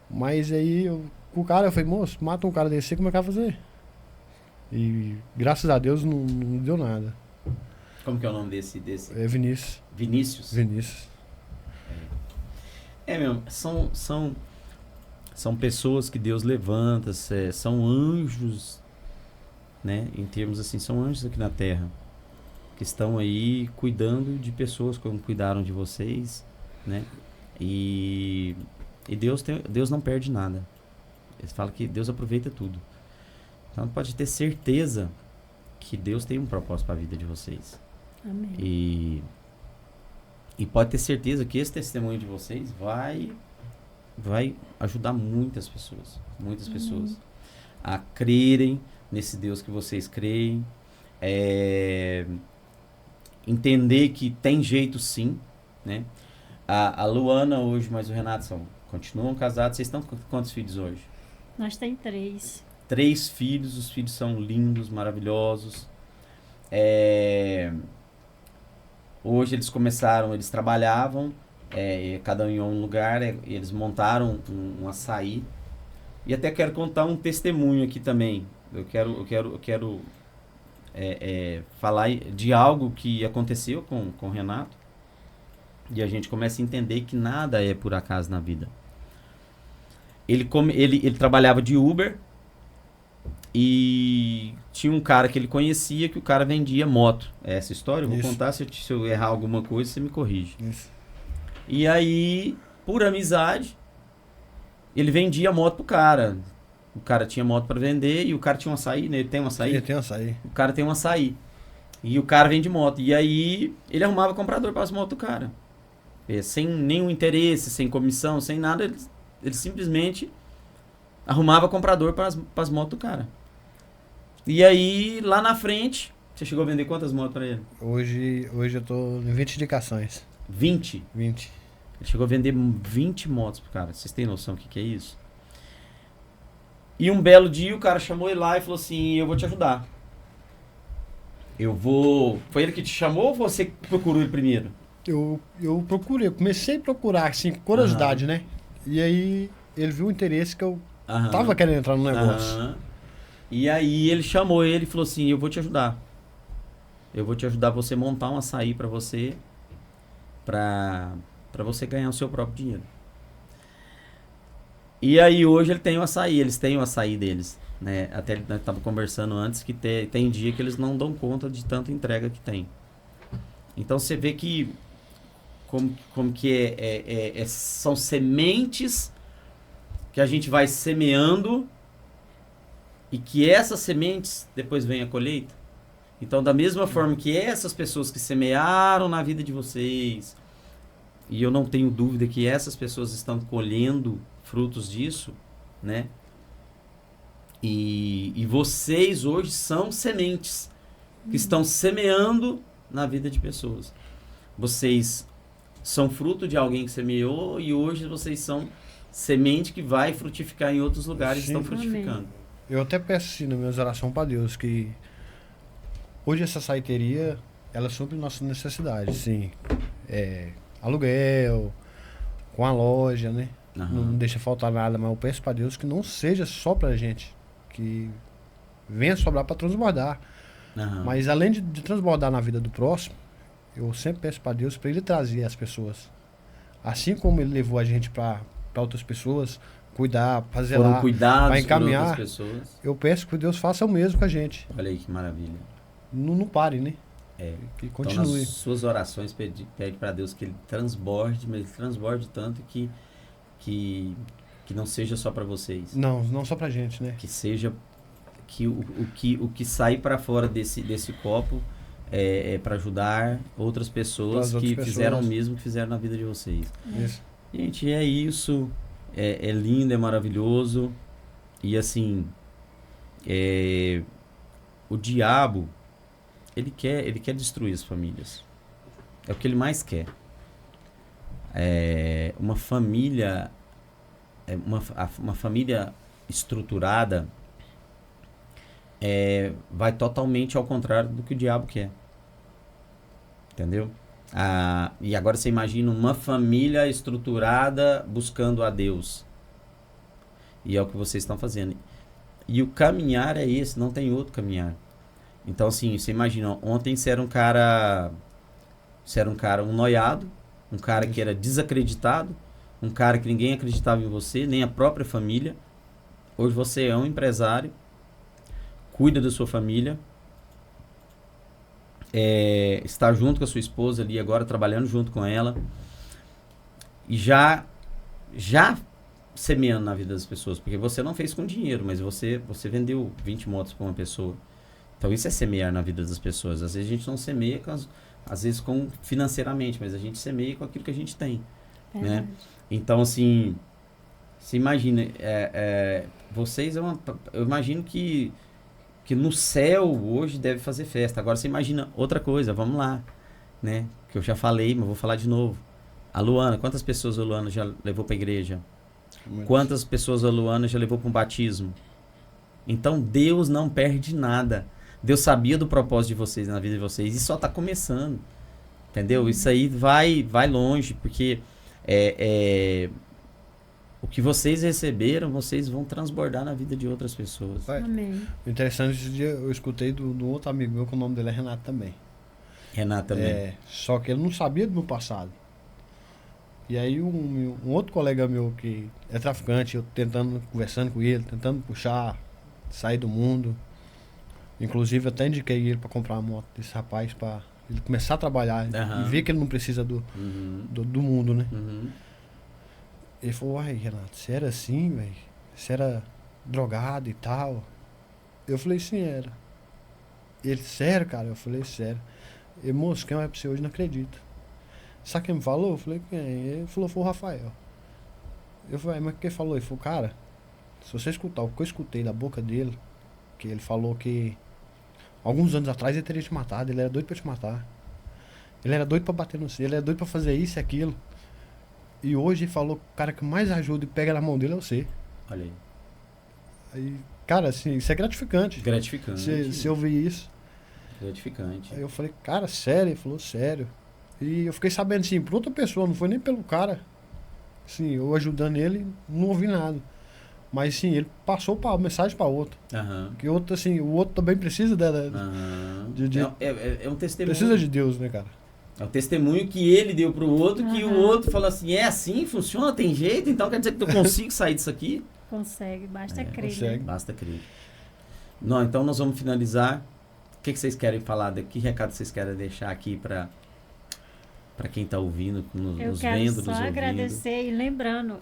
Mas aí, o cara, eu falei, moço, mata um cara desse, como é que vai fazer? E graças a Deus não deu nada. Como que é o nome desse? É Vinícius. Vinícius? Vinícius. Meu, são pessoas que Deus levanta, são anjos, né? Em termos assim, são anjos aqui na Terra, que estão aí cuidando de pessoas como cuidaram de vocês, né? E Deus não perde nada. Eles falam que Deus aproveita tudo. Então pode ter certeza que Deus tem um propósito para a vida de vocês. Amém. E pode ter certeza que esse testemunho de vocês vai ajudar muitas pessoas a crerem nesse Deus que vocês creem, entender que tem jeito sim, né? A Luana hoje, mas o Renato continuam casados. Vocês estão com quantos filhos hoje? Nós tem 3. 3 filhos, os filhos são lindos, maravilhosos. Hoje eles trabalhavam, cada um em um lugar, eles montaram um açaí. E até quero contar um testemunho aqui também. Eu quero falar de algo que aconteceu com o Renato. E a gente começa a entender que nada é por acaso na vida. Ele trabalhava de Uber e tinha um cara que ele conhecia que o cara vendia moto. É essa história? Eu vou contar, se eu errar alguma coisa, você me corrige. Isso. E aí, por amizade, ele vendia moto pro cara. O cara tinha moto para vender e o cara tinha um açaí, né? Ele tem um açaí? Ele tem um açaí. O cara tem um açaí. E o cara vende moto. E aí, ele arrumava comprador para as motos do cara. Sem nenhum interesse, sem comissão, sem nada, ele simplesmente arrumava comprador para as motos do cara. E aí, lá na frente, você chegou a vender quantas motos para ele? Hoje eu tô em 20 indicações. 20? 20. Ele chegou a vender 20 motos pro cara. Vocês têm noção do que é isso? E um belo dia o cara chamou ele lá e falou assim, eu vou te ajudar. Foi ele que te chamou ou você procurou ele primeiro? Eu procurei, eu comecei a procurar, assim, curiosidade, né? E aí ele viu o interesse que eu tava querendo entrar no negócio. E aí ele chamou ele e falou assim, eu vou te ajudar. Eu vou te ajudar a você montar um açaí pra você, pra você ganhar o seu próprio dinheiro. E aí hoje eles têm o açaí deles, né? Até nós estávamos conversando antes que tem dia que eles não dão conta de tanta entrega que tem. Então você vê que como que são sementes que a gente vai semeando e que essas sementes depois vem a colheita. Então da mesma forma que essas pessoas que semearam na vida de vocês, e eu não tenho dúvida que essas pessoas estão colhendo frutos disso, né? E vocês hoje são sementes que estão semeando na vida de pessoas. Vocês são fruto de alguém que semeou e hoje vocês são semente que vai frutificar em outros lugares. Sim. Estão frutificando. Eu até peço assim nas minhas orações para Deus que hoje essa saiteria ela supre nossas necessidades, sim. Aluguel, com a loja, né? Não deixa faltar nada, mas eu peço para Deus que não seja só pra gente, que venha sobrar para transbordar. Aham. Mas além de transbordar na vida do próximo, eu sempre peço para Deus para ele trazer as pessoas. Assim como ele levou a gente para outras pessoas, cuidar, fazer Foram lá, cuidados para por encaminhar. outras pessoas. Eu peço que Deus faça o mesmo com a gente. Olha aí que maravilha. Não pare, né? É. Que Então, continue. nas suas orações, pede para Deus que ele transborde, mas ele transborde tanto que não seja só para vocês. Não só pra gente, né? Que seja que o que sair para fora desse copo é para ajudar outras pessoas Pras outras que fizeram o pessoas. mesmo que fizeram na vida de vocês. Isso. Gente, é isso. É lindo, é maravilhoso. E assim, o diabo, ele quer destruir as famílias. É o que ele mais quer. Uma família, uma família estruturada vai totalmente ao contrário do que o diabo quer. Entendeu? E agora você imagina uma família estruturada buscando a Deus. E é o que vocês estão fazendo. E o caminhar é esse, não tem outro caminhar. Então, assim, você imagina, ontem você era um cara, um noiado, um cara que era desacreditado, um cara que ninguém acreditava em você, nem a própria família. Hoje você é um empresário, cuida da sua família, está junto com a sua esposa ali agora, trabalhando junto com ela, e já semeando na vida das pessoas, porque você não fez com dinheiro, mas você vendeu 20 motos para uma pessoa. Então isso é semear na vida das pessoas. Às vezes a gente não semeia, às vezes financeiramente, mas a gente semeia com aquilo que a gente tem, né? Então, assim, você imagina, vocês, eu imagino que no céu hoje deve fazer festa. Agora você imagina outra coisa, vamos lá, né? Que eu já falei, mas vou falar de novo. A Luana, quantas pessoas a Luana já levou para a igreja? Quantas pessoas a Luana já levou para um batismo? Então Deus não perde nada. Deus sabia do propósito de vocês na vida de vocês e só está começando, entendeu? Isso aí vai longe, porque o que vocês receberam, vocês vão transbordar na vida de outras pessoas. Amém. Interessante, esse dia eu escutei do outro amigo meu, que o nome dele é Renato também. Renato também. Só que ele não sabia do meu passado. E aí um outro colega meu que é traficante, eu conversando com ele, tentando puxar, sair do mundo. Inclusive até indiquei ele para comprar uma moto desse rapaz, para ele começar a trabalhar e ver que ele não precisa do mundo, né? Ele falou, uai, Renato, você era assim, velho? Você era drogado e tal? Eu falei, sim, era. Ele, sério, cara? Eu falei, sério. Ele, moço, quem vai pra você hoje não acredita. Sabe quem me falou? Eu falei, quem? Ele falou, foi o Rafael. Eu falei, mas quem falou? Ele falou, cara, se você escutar o que eu escutei da boca dele, que ele falou que alguns anos atrás ele teria te matado, ele era doido pra te matar. Ele era doido pra bater no você, ele era doido pra fazer isso e aquilo. E hoje ele falou que o cara que mais ajuda e pega na mão dele é você. Olha aí. Aí, cara, assim, isso é gratificante. Gratificante. Se eu ouvir isso. Gratificante. Aí eu falei, cara, sério? Ele falou, sério. E eu fiquei sabendo, assim, por outra pessoa, não foi nem pelo cara. Assim, eu ajudando ele, não ouvi nada. Mas, sim, ele passou a mensagem para outro. Que outro, assim, o outro também precisa é um testemunho. Precisa de Deus, né, cara? É um testemunho que ele deu pro outro, que o outro falou assim, é assim, funciona, tem jeito, então quer dizer que eu consigo sair disso aqui? Consegue, basta crer. Consegue. Né? Basta crer. Não, então nós vamos finalizar. O que vocês querem falar? Que recado vocês querem deixar aqui para quem está ouvindo, nos vendo, nos ouvindo? Eu quero só agradecer e lembrando,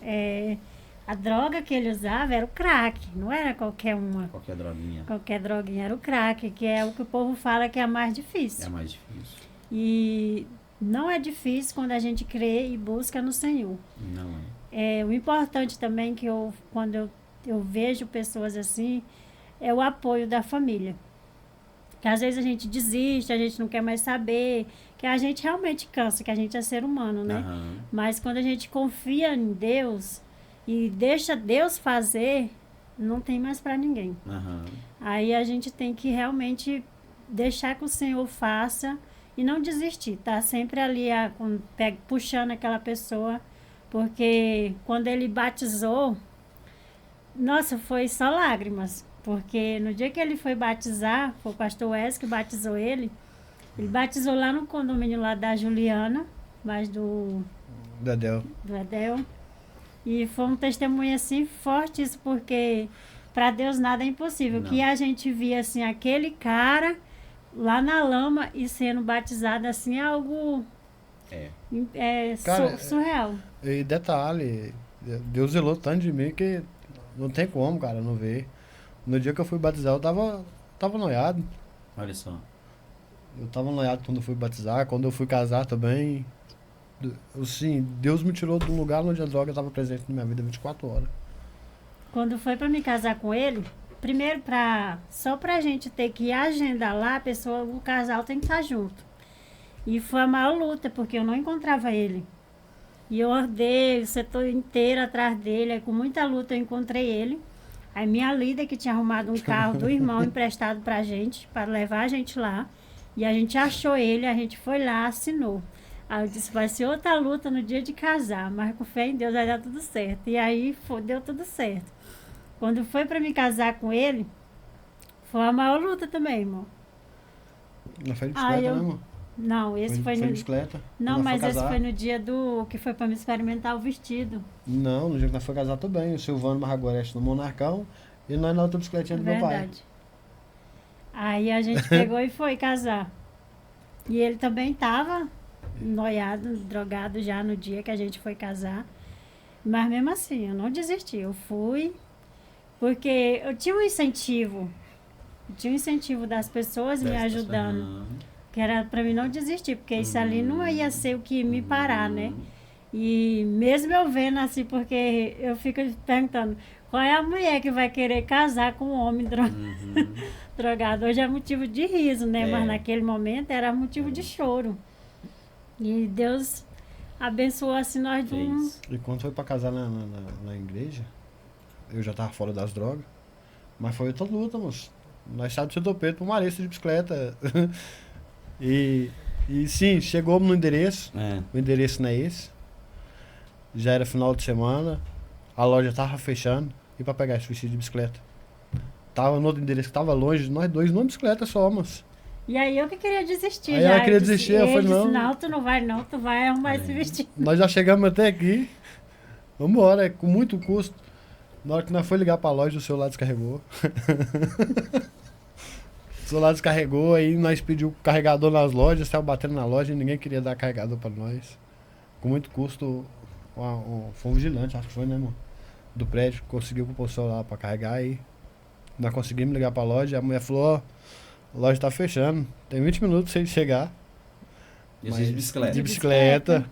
a droga que ele usava era o crack, não era qualquer uma. Qualquer droguinha. Qualquer droguinha era o crack, que é o que o povo fala que é a mais difícil. É a mais difícil. E não é difícil quando a gente crê e busca no Senhor. Não é. O importante também que quando eu vejo pessoas assim, é o apoio da família. Que às vezes a gente desiste, a gente não quer mais saber, que a gente realmente cansa, que a gente é ser humano, né? Mas quando a gente confia em Deus e deixa Deus fazer, não tem mais para ninguém. Aí a gente tem que realmente deixar que o Senhor faça e não desistir, tá sempre ali puxando aquela pessoa, porque quando ele batizou, nossa, foi só lágrimas. Porque no dia que ele foi batizar, foi o pastor Wes que batizou ele batizou lá no condomínio lá da Juliana, mas do Dedéu. Edel. E foi um testemunho assim forte isso, porque para Deus nada é impossível. Não. Que a gente via assim aquele cara lá na lama e sendo batizado assim é algo Cara, surreal. E detalhe, Deus zelou tanto de mim que não tem como, cara, não ver. No dia que eu fui batizar, eu tava noiado. Olha só. Eu tava noiado quando eu fui batizar, quando eu fui casar também. Assim, Deus me tirou de um lugar onde a droga estava presente na minha vida 24 horas. Quando foi para me casar com ele, primeiro só pra gente ter que agendar lá, o casal tem que estar junto. E foi a maior luta, porque eu não encontrava ele. E eu andei o setor inteiro atrás dele, aí com muita luta eu encontrei ele. Aí minha líder que tinha arrumado um carro do irmão emprestado pra gente, para levar a gente lá. E a gente achou ele, a gente foi lá, assinou. Aí eu disse, vai ser outra luta no dia de casar, mas com fé em Deus vai dar tudo certo. E aí deu tudo certo. Quando foi para me casar com ele, foi a maior luta também, irmão. Não foi de bicicleta, né, irmão? Não, esse foi de no... bicicleta. Não, mas esse casar. foi no dia que foi para me experimentar o vestido. Não, no dia que nós foi casar também. O Silvano Marragoreste no Monarcão e nós na outra bicicletinha do meu pai. Verdade. Aí a gente pegou e foi casar. E ele também tava noiado, drogado já no dia que a gente foi casar. Mas mesmo assim, eu não desisti. Eu fui, porque eu tinha um incentivo. Das pessoas me ajudando. Que era pra mim não desistir, porque isso ali não ia ser o que me parar, né? E mesmo eu vendo assim, porque eu fico perguntando, qual é a mulher que vai querer casar com um homem drogado? Hoje é motivo de riso, né? Mas naquele momento era motivo de choro. E Deus abençoou assim nós de um... E quando foi pra casar na igreja, eu já tava fora das drogas, mas foi outra luta, moço. Nós saímos do São Pedro pro Marista de bicicleta. e sim, chegamos no endereço, o endereço não é esse. Já era final de semana, a loja tava fechando, e pra pegar esse vestido de bicicleta. Tava no outro endereço que tava longe, nós dois numa bicicleta só, mas. E aí eu que queria desistir. Aí já. ela queria desistir, eu falei, não. Não, tu não vai não, tu vai arrumar esse vestido. Nós já chegamos até aqui, vambora, com muito custo. Na hora que nós foi ligar pra loja, o celular descarregou. O celular descarregou, aí nós pedimos carregador nas lojas, saiu batendo na loja e ninguém queria dar carregador pra nós. Com muito custo, foi um vigilante, acho que foi, né, irmão? Do prédio, conseguiu pôr o celular pra carregar aí. Nós conseguimos ligar pra loja, a mulher falou, ó, a loja tá fechando, tem 20 minutos pra você chegar. E de bicicleta. De bicicleta,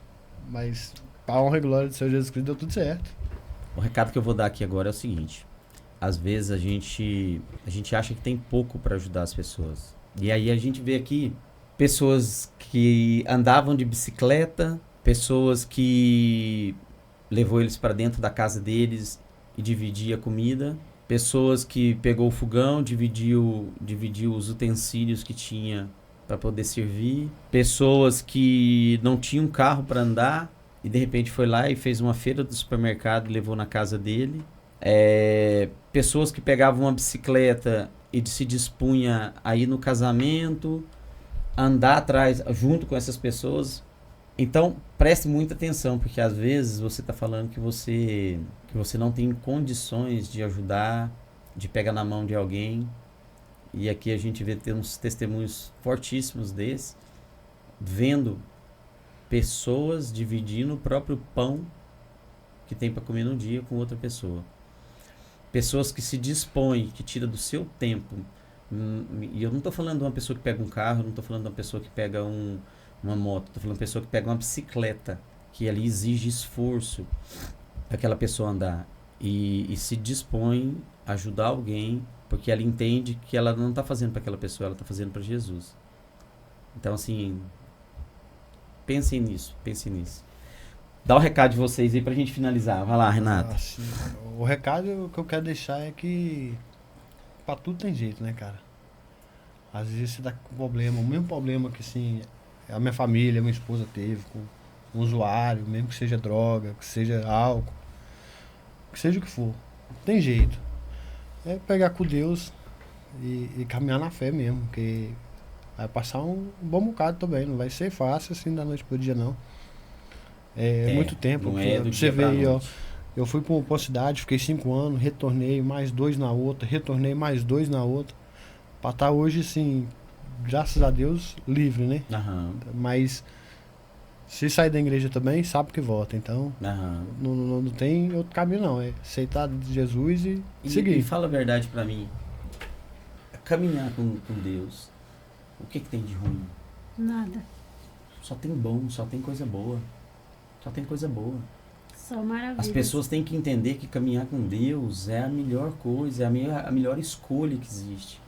mas pra honra e glória do Senhor Jesus Cristo deu tudo certo. O recado que eu vou dar aqui agora é o seguinte. Às vezes a gente acha que tem pouco para ajudar as pessoas. E aí a gente vê aqui pessoas que andavam de bicicleta, pessoas que levou eles para dentro da casa deles e dividia a comida, pessoas que pegou o fogão, dividiu os utensílios que tinha para poder servir, pessoas que não tinham carro para andar e de repente foi lá e fez uma feira do supermercado e levou na casa dele. Pessoas que pegavam uma bicicleta e se dispunha a ir no casamento, andar atrás junto com essas pessoas. Então preste muita atenção, porque às vezes você está falando que você não tem condições de ajudar, de pegar na mão de alguém. E aqui a gente vê uns testemunhos fortíssimos desses, vendo pessoas dividindo o próprio pão que tem para comer no dia com outra pessoa. Pessoas que se dispõem, que tira do seu tempo. E eu não estou falando de uma pessoa que pega um carro, não estou falando de uma pessoa que pega uma moto, estou falando de uma pessoa que pega uma bicicleta, que ali exige esforço para aquela pessoa andar. E se dispõe a ajudar alguém, porque ela entende que ela não está fazendo para aquela pessoa, ela está fazendo para Jesus. Então, assim, pensem nisso. Dá o recado de vocês aí pra gente finalizar. Vai lá, Renato. Assim, o recado que eu quero deixar é que pra tudo tem jeito, né, cara? Às vezes você tá com problema, o mesmo problema que assim, a minha família, a minha esposa teve com um usuário, mesmo que seja droga, que seja álcool, que seja o que for. Tem jeito. é pegar com Deus e caminhar na fé mesmo, porque vai passar um bom bocado também, não vai ser fácil assim da noite pro dia não. É muito tempo, não é do você dia vê pra aí, ó. noite. Eu fui pra uma cidade, fiquei 5 anos, retornei mais 2 na outra, retornei mais 2 na outra. Pra estar hoje, assim, graças a Deus, livre, né? Aham, Mas se sair da igreja também, sabe que volta. Então, aham. não tem outro caminho não. É aceitar Jesus e seguir. E fala a verdade pra mim. Caminhar com Deus, o que tem de ruim? Nada. Só tem bom, só tem coisa boa. Só tem coisa boa. Só maravilha. As pessoas têm que entender que caminhar com Deus é a melhor coisa, é a melhor escolha que existe.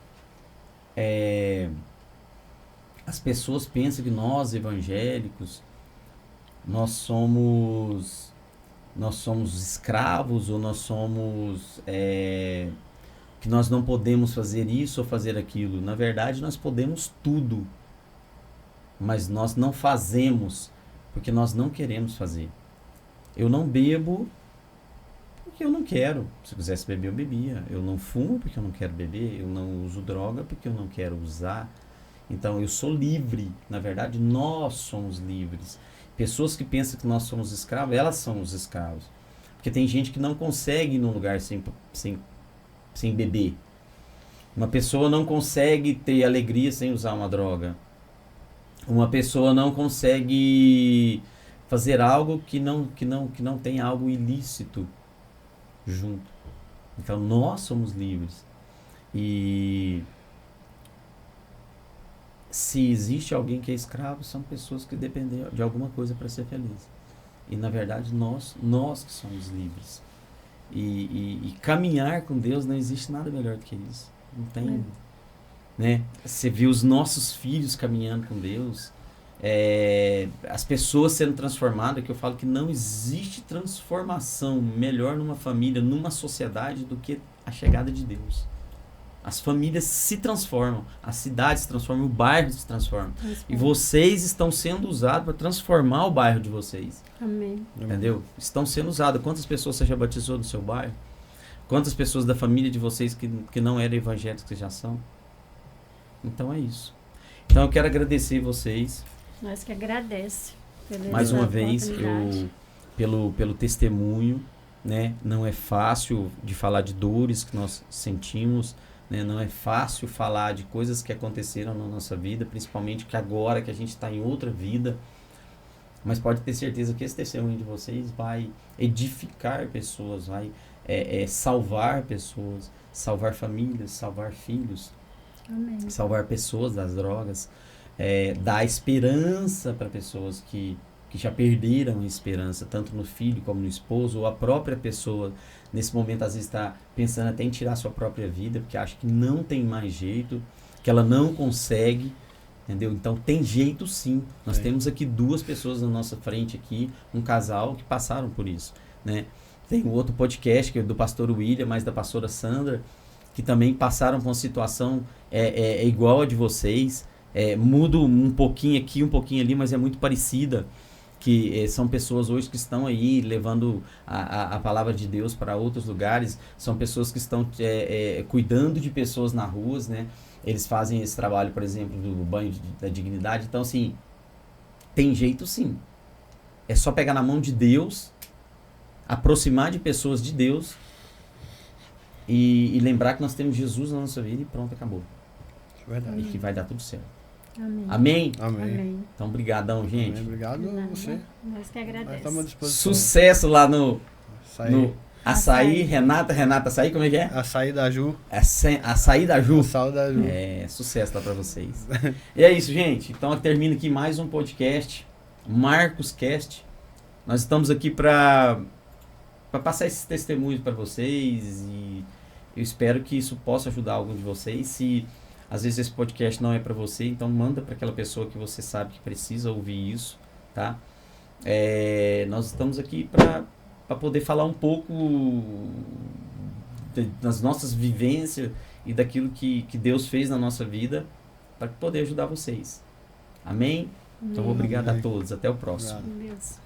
As pessoas pensam que nós, evangélicos, nós somos escravos, ou nós somos que nós não podemos fazer isso ou fazer aquilo. Na verdade, nós podemos tudo, mas nós não fazemos porque nós não queremos fazer. Eu não bebo porque eu não quero. Se eu quisesse beber, eu bebia. Eu não fumo porque eu não quero beber. Eu não uso droga porque eu não quero usar. Então, eu sou livre. Na verdade, nós somos livres. Pessoas que pensam que nós somos escravos, elas são os escravos. Porque tem gente que não consegue ir num lugar sem beber. Uma pessoa não consegue ter alegria sem usar uma droga. Uma pessoa não consegue fazer algo que não tem algo ilícito junto. Então nós somos livres. E se existe alguém que é escravo, são pessoas que dependem de alguma coisa para ser feliz. E na verdade nós que somos livres. E caminhar com Deus, não existe nada melhor do que isso. Não tem, né? Você viu os nossos filhos caminhando com Deus, as pessoas sendo transformadas, que eu falo que não existe transformação melhor numa família, numa sociedade, do que a chegada de Deus. As famílias se transformam, as cidades se transformam, o bairro se transforma. E vocês estão sendo usados para transformar o bairro de vocês. Amém. Entendeu? Estão sendo usados. Quantas pessoas você já batizou no seu bairro? Quantas pessoas da família de vocês que não eram evangélicos que já são? Então é isso. Então eu quero agradecer vocês. Nós que agradece. Mais uma vez, pelo testemunho, né? Não é fácil de falar de dores que nós sentimos, né? Não é fácil falar de coisas que aconteceram na nossa vida, principalmente que agora que a gente está em outra vida. Mas pode ter certeza que esse testemunho de vocês vai edificar pessoas, vai salvar pessoas, salvar famílias, salvar filhos, Amém. salvar pessoas das drogas, dar esperança para pessoas que já perderam a esperança, tanto no filho como no esposo, ou a própria pessoa, nesse momento, às vezes está pensando até em tirar sua própria vida, porque acha que não tem mais jeito, que ela não consegue, entendeu? Então, tem jeito sim. Nós temos aqui 2 pessoas na nossa frente aqui, um casal que passaram por isso, né? Tem um outro podcast, que é do pastor William, mas da pastora Sandra, que também passaram por uma situação igual a de vocês, muda um pouquinho aqui, um pouquinho ali, mas é muito parecida, que são pessoas hoje que estão aí levando a palavra de Deus para outros lugares, são pessoas que estão cuidando de pessoas nas ruas, né? Eles fazem esse trabalho, por exemplo, do banho da dignidade. Então, assim, tem jeito sim. É só pegar na mão de Deus, aproximar de pessoas de Deus e lembrar que nós temos Jesus na nossa vida e pronto, acabou. Verdade. E que vai dar tudo certo. Amém. Amém? Amém. Então, brigadão, gente. Amém. Obrigado a você. Nós que Nós estamos à agradecemos. disposição. Sucesso lá no Açaí. Açaí. Renata Açaí, como é que é? Açaí da Ju. Açaí da Ju. Açaí da Ju. Sucesso lá pra vocês. E é isso, gente. Então, termina aqui mais um podcast, Marcos Cast. Nós estamos aqui para passar esses testemunhos para vocês e eu espero que isso possa ajudar algum de vocês. Se às vezes esse podcast não é para você, então manda para aquela pessoa que você sabe que precisa ouvir isso, tá? Nós estamos aqui para poder falar um pouco das nossas vivências e daquilo que Deus fez na nossa vida para poder ajudar vocês. Amém? Então, obrigado a todos. Até o próximo. Obrigado. Deus.